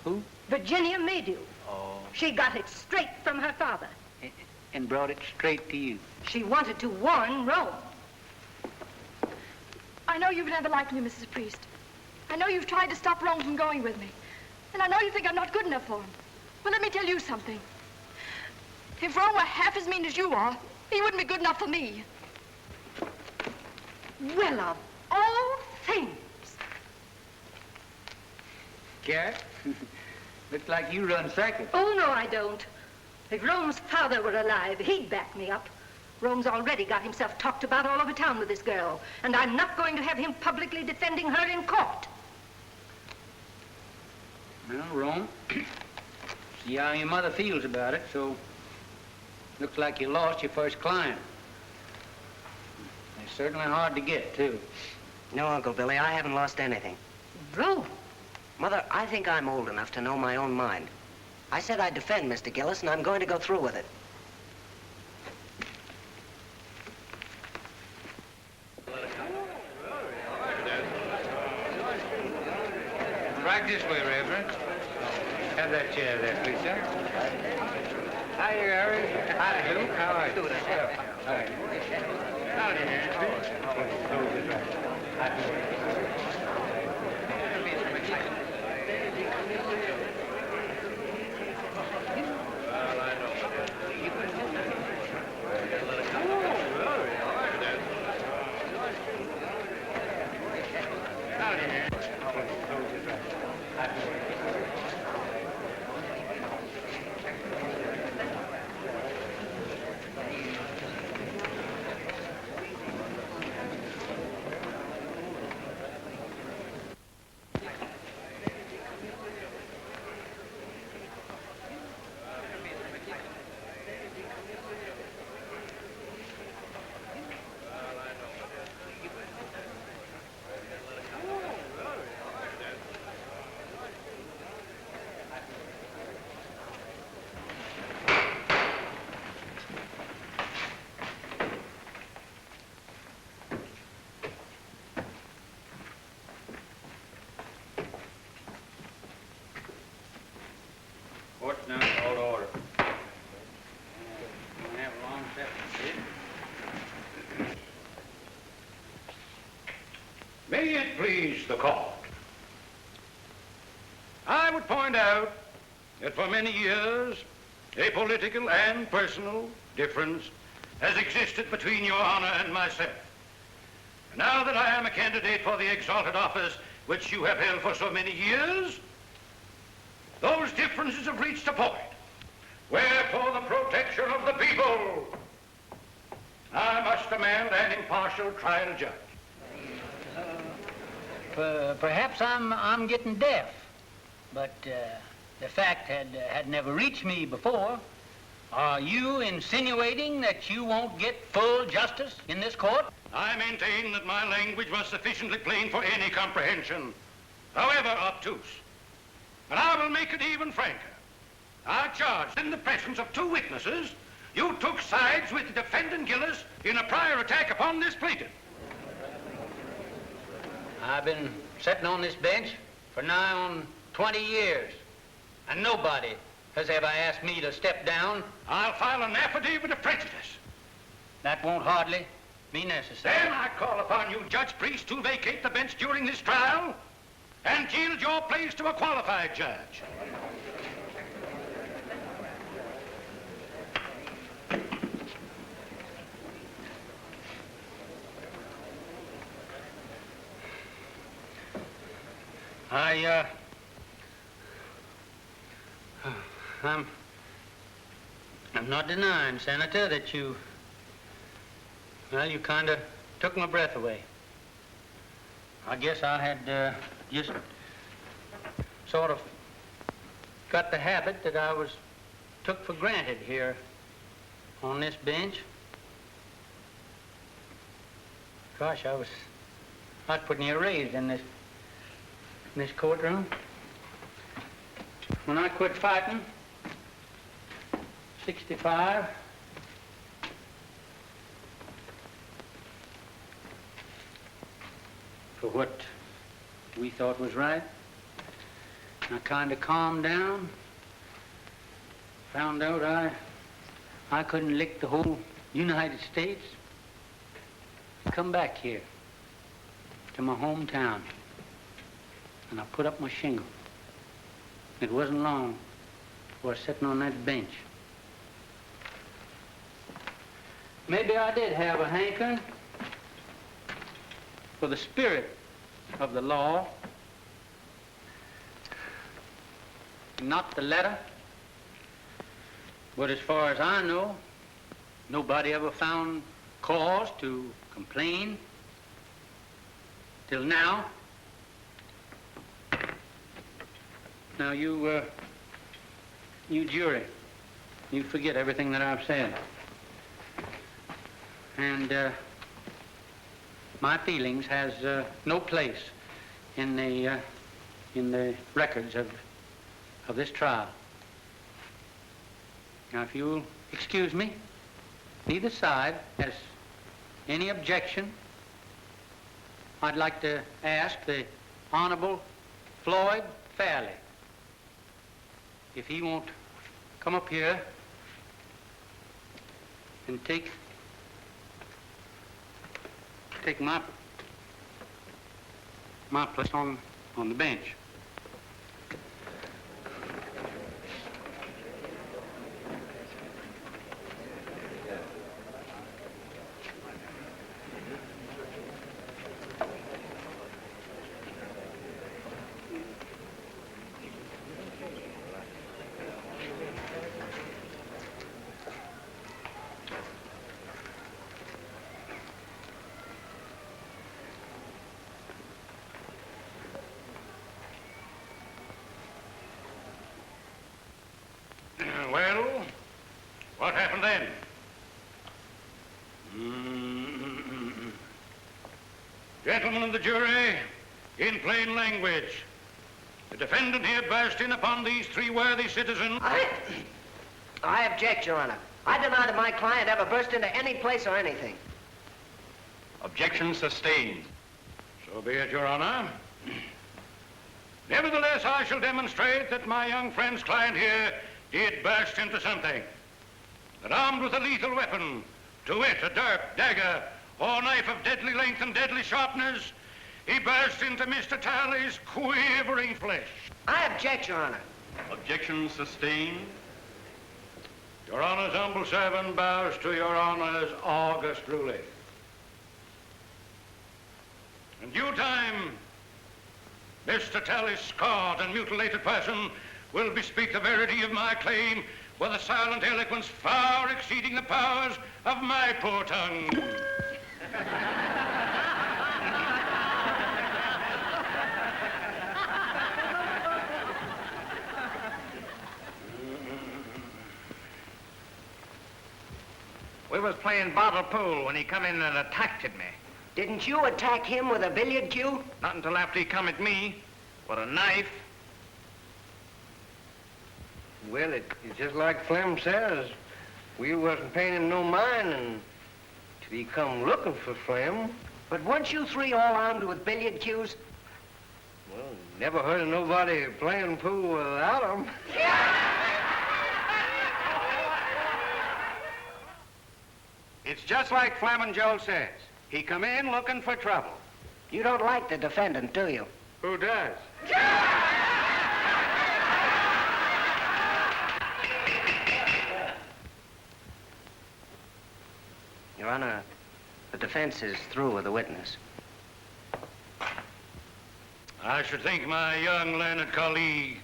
Who? Virginia made you. Oh. She got it straight from her father. And brought it straight to you. She wanted to warn Rome. I know you've never liked me, Mrs. Priest. I know you've tried to stop Rome from going with me. And I know you think I'm not good enough for him. But let me tell you something. If Rome were half as mean as you are, he wouldn't be good enough for me. Well, of all things. Carrie, looks like you run second. Oh, no, I don't. If Rome's father were alive, he'd back me up. Rome's already got himself talked about all over town with this girl, and I'm not going to have him publicly defending her in court. Well, Rome, see how your mother feels about it, so looks like you lost your first client. They're certainly hard to get, too. No, Uncle Billy, I haven't lost anything. Rome. Mother, I think I'm old enough to know my own mind. I said I'd defend Mr. Gillis, and I'm going to go through with it. Right this way, Reverend. Have that chair there, please, sir. Hi, Harry. Hi, Luke. How are you? Hi. Howdy, Court's now called to order. We'll have a long session, May it please the court. I would point out that for many years, a political and personal difference has existed between your honor and myself. Now that I am a candidate for the exalted office which you have held for so many years, those differences have reached a point where, for the protection of the people, I must demand an impartial trial judge. Perhaps I'm getting deaf, but the fact had never reached me before. Are you insinuating that you won't get full justice in this court? I maintain that my language was sufficiently plain for any comprehension, however obtuse. But I will make it even franker. I charge in the presence of two witnesses You took sides with the defendant Gillis in a prior attack upon this plaintiff. I've been sitting on this bench for nigh on 20 years, and nobody has ever asked me to step down. I'll file an affidavit of prejudice. That won't hardly be necessary. Then I call upon you, Judge Priest, to vacate the bench during this trial and yield your place to a qualified judge. I'm not denying, Senator, that you kind of took my breath away. I guess I had just sort of got the habit that I was took for granted here on this bench. Gosh, I was putting you raised in this courtroom. When I quit fighting, 65, for what we thought was right, I kind of calmed down, found out I couldn't lick the whole United States. Come back here to my hometown, and I put up my shingle. It wasn't long before I was sitting on that bench. Maybe I did have a hankering for the spirit of the law, not the letter. But as far as I know, nobody ever found cause to complain till now. Now, you jury, you forget everything that I've said. And my feelings has no place in the records of this trial. Now, if you'll excuse me, neither side has any objection. I'd like to ask the Honorable Floyd Fairley if he won't come up here and take my place on the bench. Well, what happened then? Gentlemen of the jury, in plain language, the defendant here burst in upon these three worthy citizens. I object, Your Honor. I deny that my client ever burst into any place or anything. Objection sustained. So be it, Your Honor. Nevertheless, I shall demonstrate that my young friend's client here did burst into something. That armed with a lethal weapon, to wit, a dirk, dagger, or knife of deadly length and deadly sharpness, he burst into Mr. Talley's quivering flesh. I object, Your Honor. Objection sustained. Your Honor's humble servant bows to Your Honor's august ruling. In due time, Mr. Talley's scarred and mutilated person will bespeak the verity of my claim with a silent eloquence far exceeding the powers of my poor tongue. We was playing bottle pool when he come in and attacked at me. Didn't you attack him with a billiard cue? Not until after he come at me with a knife. Well, it's just like Clem says. We wasn't paying him no mind until he come looking for Flem. But weren't you three all armed with billiard cues? Well, never heard of nobody playing pool without him. It's just like Flamin' Joe says. He come in looking for trouble. You don't like the defendant, do you? Who does? Your Honor, the defense is through with the witness. I should think my young learned colleague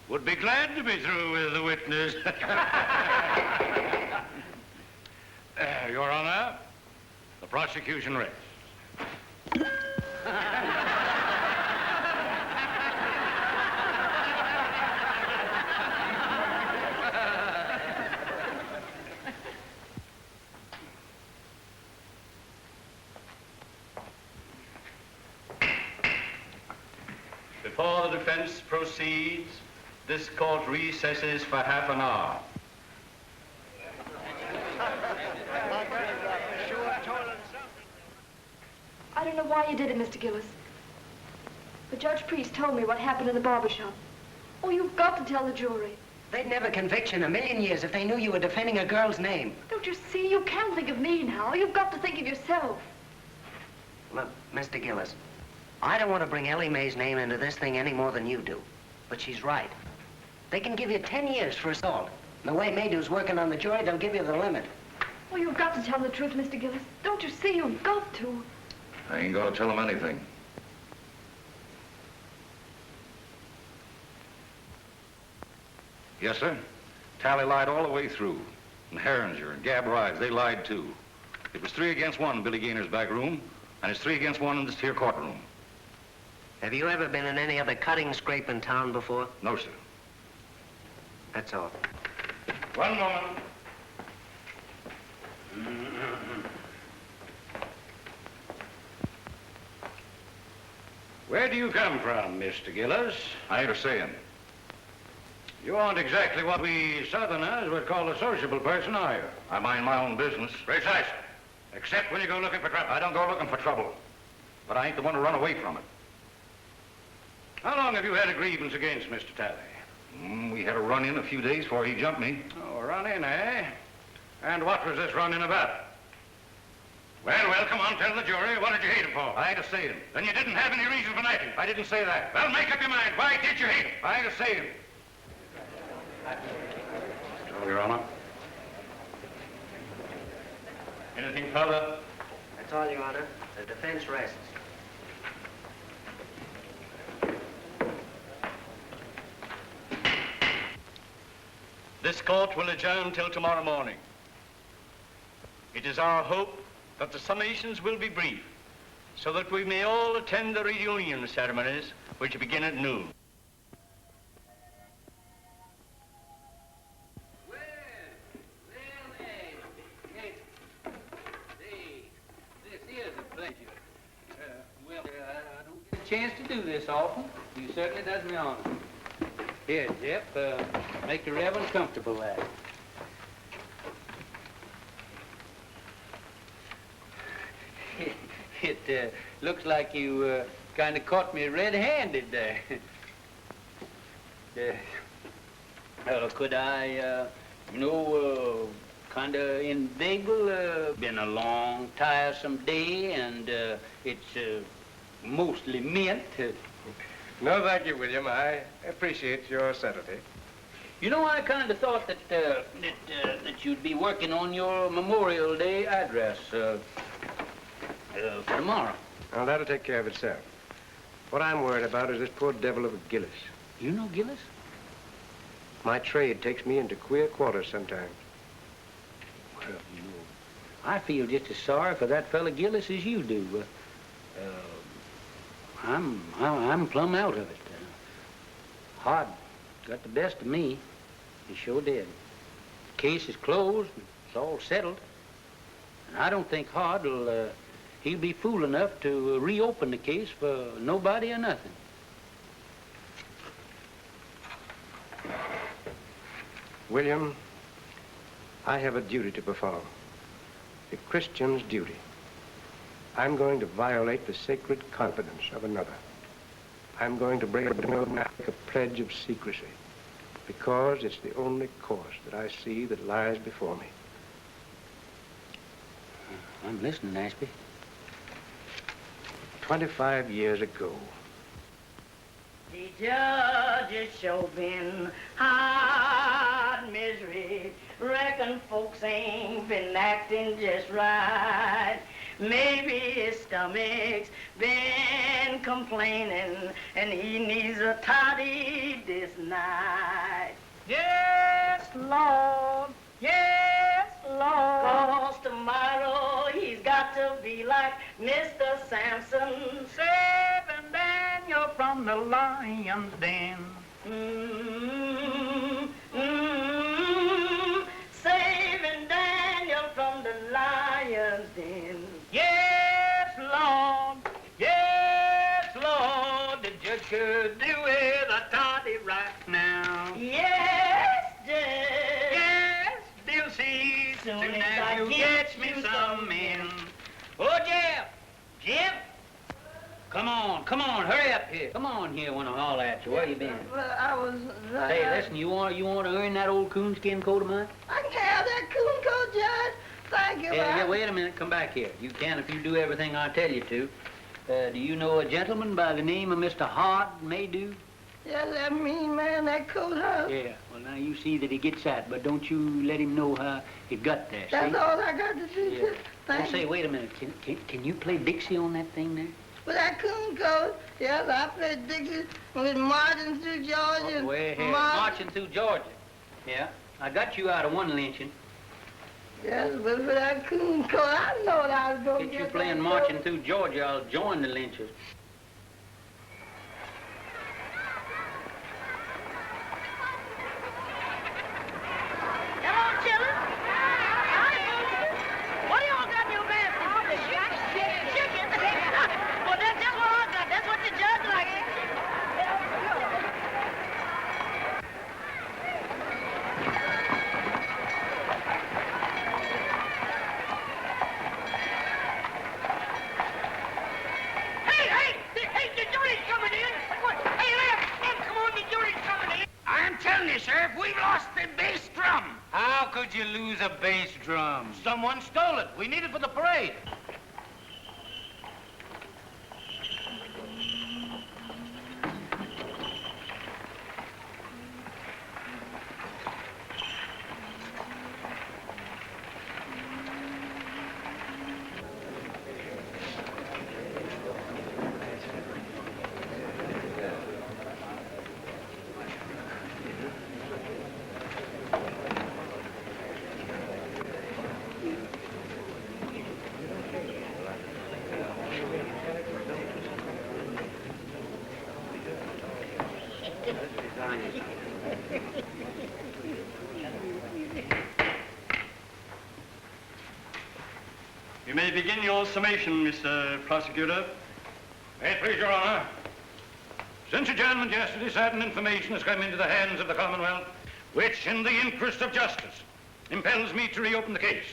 would be glad to be through with the witness. Your Honor, the prosecution rests. Before the defense proceeds, this court recesses for half an hour. I don't know why you did it, Mr. Gillis. But Judge Priest told me what happened in the barber shop. Oh, you've got to tell the jury. They'd never convict you in a million years if they knew you were defending a girl's name. Don't you see? You can't think of me now. You've got to think of yourself. Look, Mr. Gillis, I don't want to bring Ellie Mae's name into this thing any more than you do. But she's right. They can give you 10 years for assault. And the way Maydew's working on the jury, they'll give you the limit. Oh, you've got to tell the truth, Mr. Gillis. Don't you see? You've got to. I ain't gonna tell him anything. Yes, sir. Tally lied all the way through. And Herringer and Gab Rives, they lied too. It was 3 against 1 in Billy Gaynor's back room, and it's 3 against 1 in this here courtroom. Have you ever been in any other cutting scrape in town before? No, sir. That's all. One moment. Where do you come from, Mr. Gillis? I ain't a saying. You aren't exactly what we Southerners would call a sociable person, are you? I mind my own business. Precisely. Except when you go looking for trouble. I don't go looking for trouble. But I ain't the one to run away from it. How long have you had a grievance against Mr. Talley? We had a run-in a few days before he jumped me. Oh, run-in, eh? And what was this run-in about? Well, come on, tell the jury. What did you hate him for? I ain't a saying. Then you didn't have any reason for knifing. I didn't say that. Well, make up your mind. Why did you hate him? I ain't a saying. So, Your Honor. Anything further? That's all, Your Honor. The defense rests. This court will adjourn till tomorrow morning. It is our hope that the summations will be brief, so that we may all attend the reunion ceremonies, which begin at noon. I don't get a chance to do this often. You certainly does me honor. Here, Jeff, make the Reverend comfortable there. It looks like you kind of caught me red-handed there. Could I, kind of inveigle? Been a long, tiresome day, and it's mostly mint. No, thank you, William. I appreciate your subtlety. You know, I kind of thought that you'd be working on your Memorial Day address for tomorrow. Now, that'll take care of itself. What I'm worried about is this poor devil of a Gillis. You know Gillis? My trade takes me into queer quarters sometimes. Well, you know, I feel just as sorry for that fella Gillis as you do. I'm plumb out of it. Hard got the best of me. He sure did. The case is closed. It's all settled. And I don't think Hard will, he'll be fool enough to reopen the case for nobody or nothing. William, I have a duty to perform. A Christian's duty. I'm going to violate the sacred confidence of another. I'm going to break a pledge of secrecy because it's the only course that I see that lies before me. I'm listening, Ashby. 25 years ago, the judge has sure been hard misery. Reckon folks ain't been acting just right. Maybe his stomach's been complaining and he needs a toddy this night. Yes, Lord. Yes, Lord. 'Cause tomorrow he's got to be like Mr. Samson. Saving Daniel from the lion's den. Saving Daniel from the lion's den. Yes, Lord. Yes, Lord. The judge could do with a toddy right now. Yes, Judge. Yes, Dilsey. Soon as you get me some men. Oh, Jeff. Jeff. Come on, hurry up here. Come on here when I holler at you. Where you been? Well, I was... Hey, listen, you want to earn that old coonskin coat of mine? I can have that coon coat, Judge. Thank you. Yeah, wait a minute. Come back here. You can if you do everything I tell you to. Do you know a gentleman by the name of Mr. Hart Maydew? Yeah, that mean man, that coat house. Yeah, well, now you see that he gets that, but don't you let him know how it got there, That's see? all I got to do. Yeah. Thank Say, wait a minute. Can you play Dixie on that thing there? With that coon coat, yes, I played Dixie with marching through Georgia. Way ahead. Marching through Georgia. Yeah, I got you out of one lynching. Yes, but for that coon coat, I know what I was going to Get you playing marching through Georgia, I'll join the lynchers. Come on, children. What do y'all got in your basket? Chicken? Well, that's just what I got. That's what the judge likes. Hey, the jury's coming in. Hey, Lem, come on, the jury's coming in. I'm telling you, Sheriff, we've lost the bass drum. How could you lose a bass drum? Someone stole it. We need it for the parade. You may begin your summation, Mr. Prosecutor. May it please your honor. Since adjournment yesterday, certain information has come into the hands of the Commonwealth, which, in the interest of justice, impels me to reopen the case.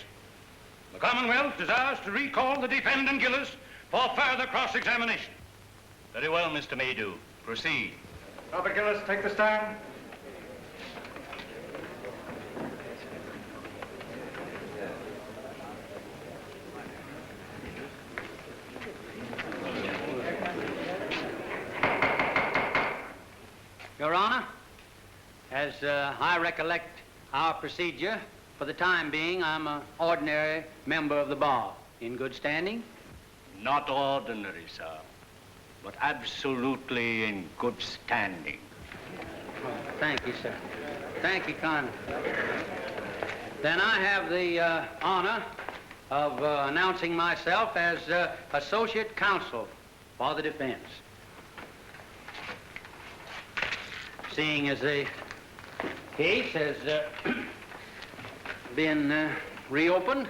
The Commonwealth desires to recall the defendant Gillis for further cross-examination. Very well, Mr. Maydew. Proceed. Robert Gillis, take the stand. Your Honor, as I recollect our procedure, for the time being, I'm an ordinary member of the bar. In good standing? Not ordinary, sir, but absolutely in good standing. Oh, thank you, sir. Thank you kindly. Then I have the honor of announcing myself as associate counsel for the defense. Seeing as the case has been reopened,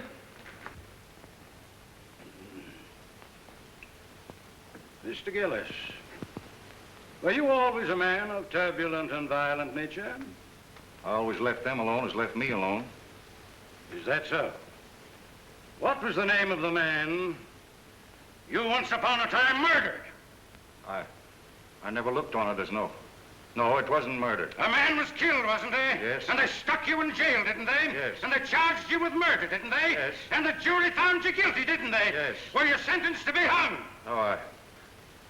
Mr. Gillis, were you always a man of turbulent and violent nature? Always left them alone has left me alone. Is that so? What was the name of the man you once upon a time murdered? I never looked on it as no. No, it wasn't murder. A man was killed, wasn't he? Yes. And they stuck you in jail, didn't they? Yes. And they charged you with murder, didn't they? Yes. And the jury found you guilty, didn't they? Yes. Were you sentenced to be hung? No,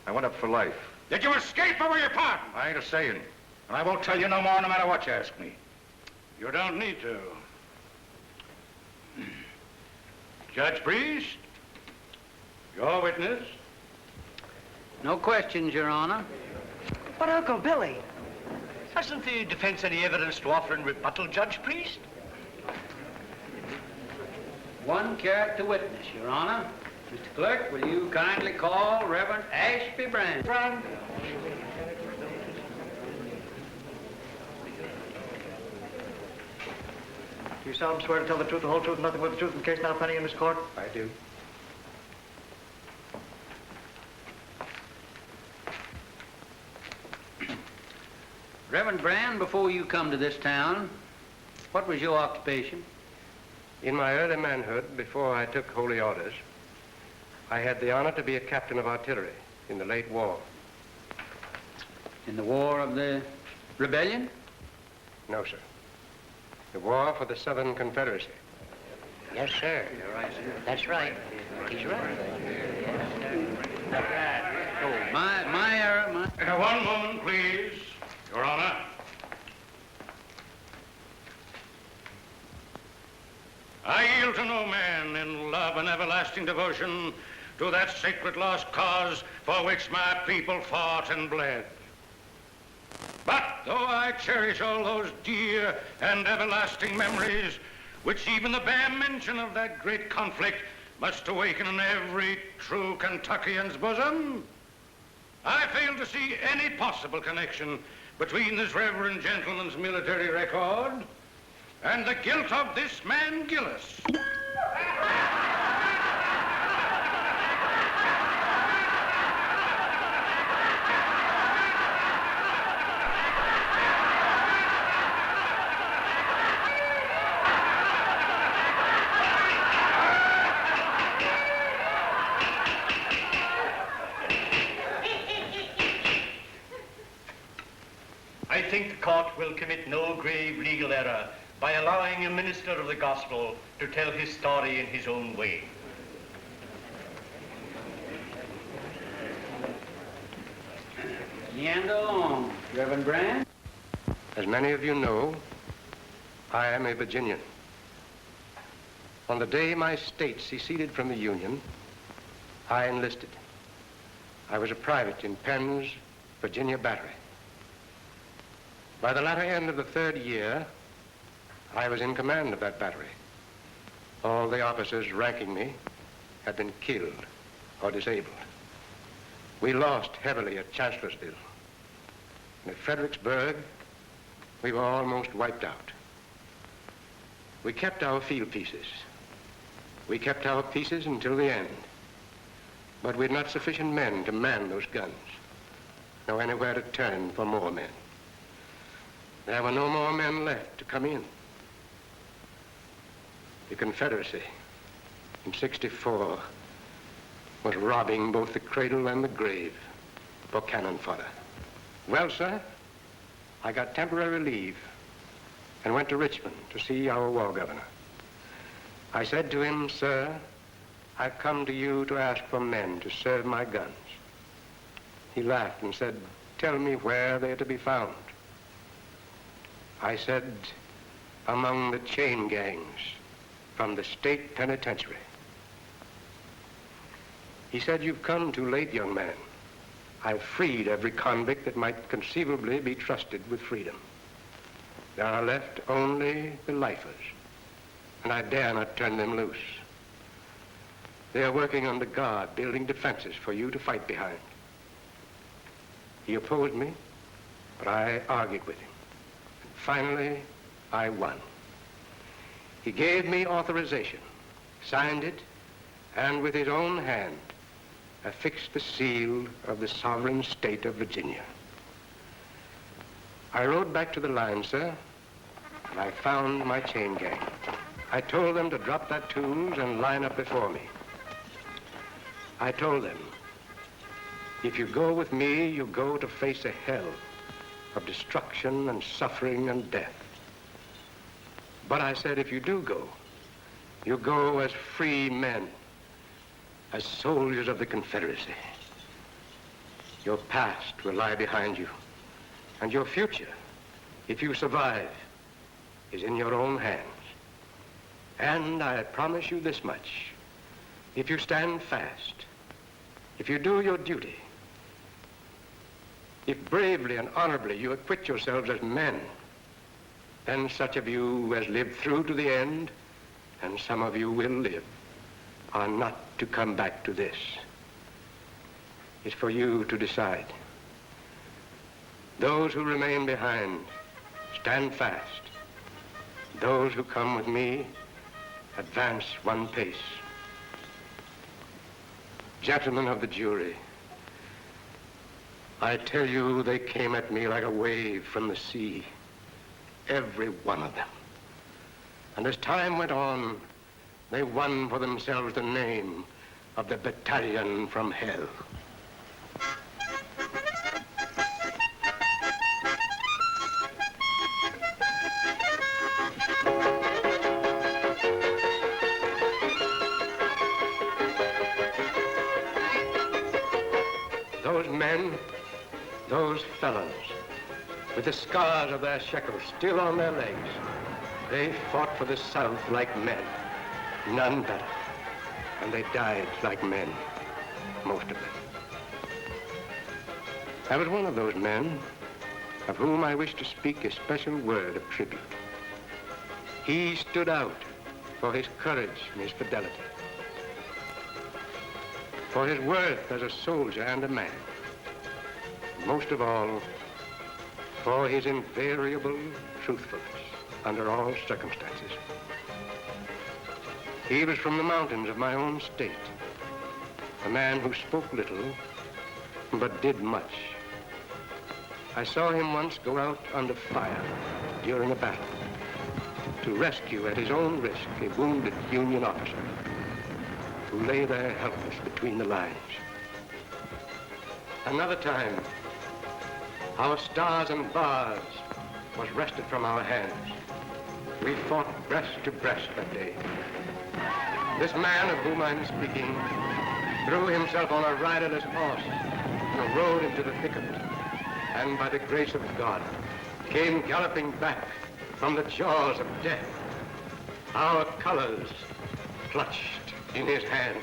I went up for life. Did you escape or were you pardoned? I ain't a saying. And I won't tell you no more no matter what you ask me. You don't need to. Judge Priest, your witness. No questions, Your Honor. But, Uncle Billy, hasn't the defense any evidence to offer in rebuttal, Judge Priest? One character witness, Your Honor. Mr. Clerk, will you kindly call Reverend Ashby Brand? Do you solemnly swear to tell the truth, the whole truth, and nothing but the truth in the case now pending in this court? I do. Reverend Brand, before you come to this town, what was your occupation? In my early manhood, before I took holy orders, I had the honor to be a captain of artillery in the late war. In the War of the Rebellion? No, sir. The war for the Southern Confederacy. Yes, sir. You're right, sir. That's right. He's right. Oh, my error, my... One moment, please, Your Honor. I yield to no man in love and everlasting devotion to that sacred lost cause for which my people fought and bled. But though I cherish all those dear and everlasting memories, which even the bare mention of that great conflict must awaken in every true Kentuckian's bosom, I fail to see any possible connection between this reverend gentleman's military record and the guilt of this man Gillis. I think the court will commit no grave legal error by allowing a minister of the gospel to tell his story in his own way. Meander along, Reverend Brand. As many of you know, I am a Virginian. On the day my state seceded from the Union, I enlisted. I was a private in Penn's Virginia Battery. By the latter end of the third year, I was in command of that battery. All the officers ranking me had been killed or disabled. We lost heavily at Chancellorsville. And at Fredericksburg, we were almost wiped out. We kept our field pieces. We kept our pieces until the end. But we had not sufficient men to man those guns, nor anywhere to turn for more men. There were no more men left to come in. The Confederacy in '64 was robbing both the cradle and the grave for cannon fodder. Well, sir, I got temporary leave and went to Richmond to see our war governor. I said to him, "Sir, I've come to you to ask for men to serve my guns." He laughed and said, "Tell me where they're to be found." I said, "Among the chain gangs from the state penitentiary." He said, "You've come too late, young man. I've freed every convict that might conceivably be trusted with freedom. There are left only the lifers, and I dare not turn them loose. They are working under guard, building defenses for you to fight behind." He opposed me, but I argued with him. Finally, I won. He gave me authorization, signed it, and with his own hand, affixed the seal of the sovereign state of Virginia. I rode back to the line, sir, and I found my chain gang. I told them to drop their tools and line up before me. I told them, if you go with me, you go to face a hell of destruction and suffering and death. But I said, if you do go, you go as free men, as soldiers of the Confederacy. Your past will lie behind you, and your future, if you survive, is in your own hands. And I promise you this much, if you stand fast, if you do your duty, if bravely and honorably you acquit yourselves as men, then such of you as live through to the end, and some of you will live, are not to come back to this. It's for you to decide. Those who remain behind, stand fast. Those who come with me, advance one pace. Gentlemen of the jury, I tell you, they came at me like a wave from the sea, every one of them. And as time went on, they won for themselves the name of the battalion from hell. Those men, those fellows, with the scars of their shekels still on their legs, they fought for the South like men, none better. And they died like men, most of them. I was one of those men of whom I wish to speak a special word of tribute. He stood out for his courage and his fidelity, for his worth as a soldier and a man, most of all, for his invariable truthfulness under all circumstances. He was from the mountains of my own state, a man who spoke little, but did much. I saw him once go out under fire during a battle to rescue at his own risk a wounded Union officer who lay there helpless between the lines. Another time, our stars and bars was wrested from our hands. We fought breast to breast that day. This man of whom I'm speaking threw himself on a riderless horse and rode into the thicket, and by the grace of God, came galloping back from the jaws of death, our colors clutched in his hand.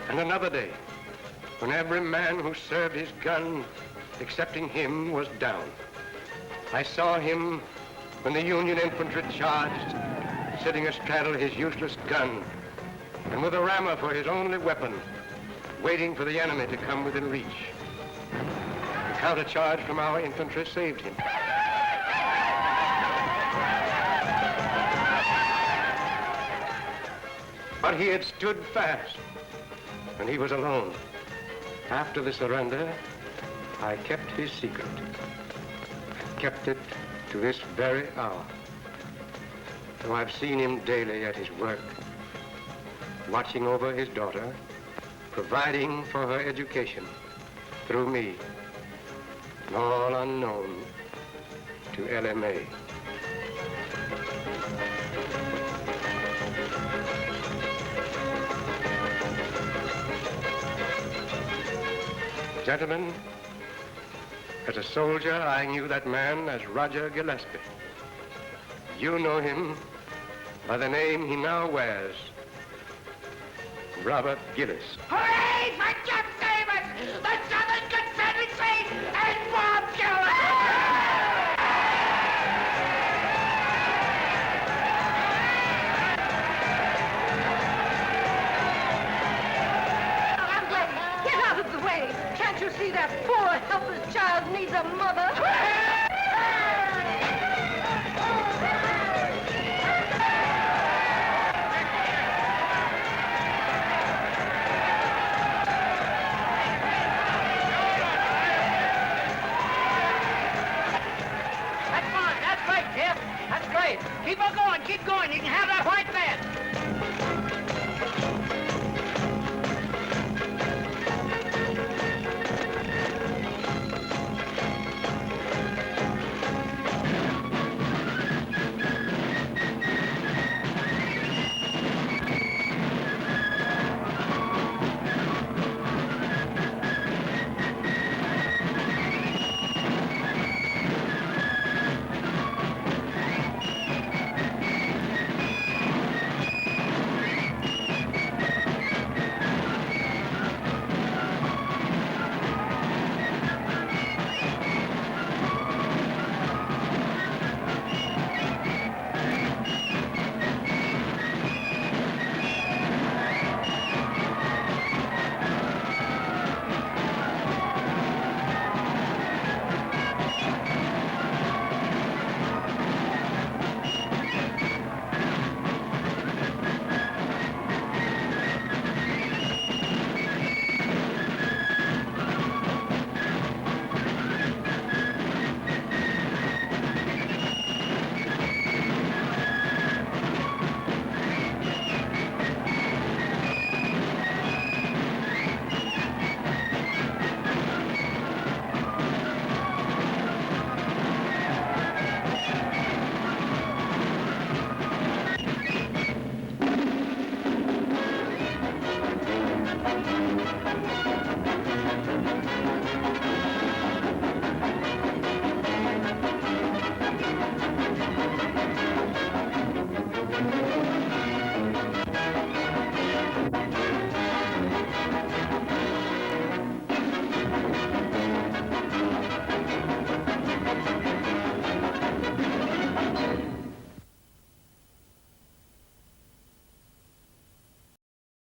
And another day, when every man who served his gun, excepting him, was down, I saw him when the Union infantry charged, sitting astraddle his useless gun, and with a rammer for his only weapon, waiting for the enemy to come within reach. The countercharge from our infantry saved him. But he had stood fast, and he was alone. After the surrender, I kept his secret. Kept it to this very hour. So I've seen him daily at his work, watching over his daughter, providing for her education through me, all unknown to LMA. Gentlemen, as a soldier, I knew that man as Roger Gillespie. You know him by the name he now wears, Robert Gillis. Hooray for Jeff Davis, the Southern Confederacy, and Bob Gillis! Get out of the way! Can't you see that poor, helpless child needs a mother?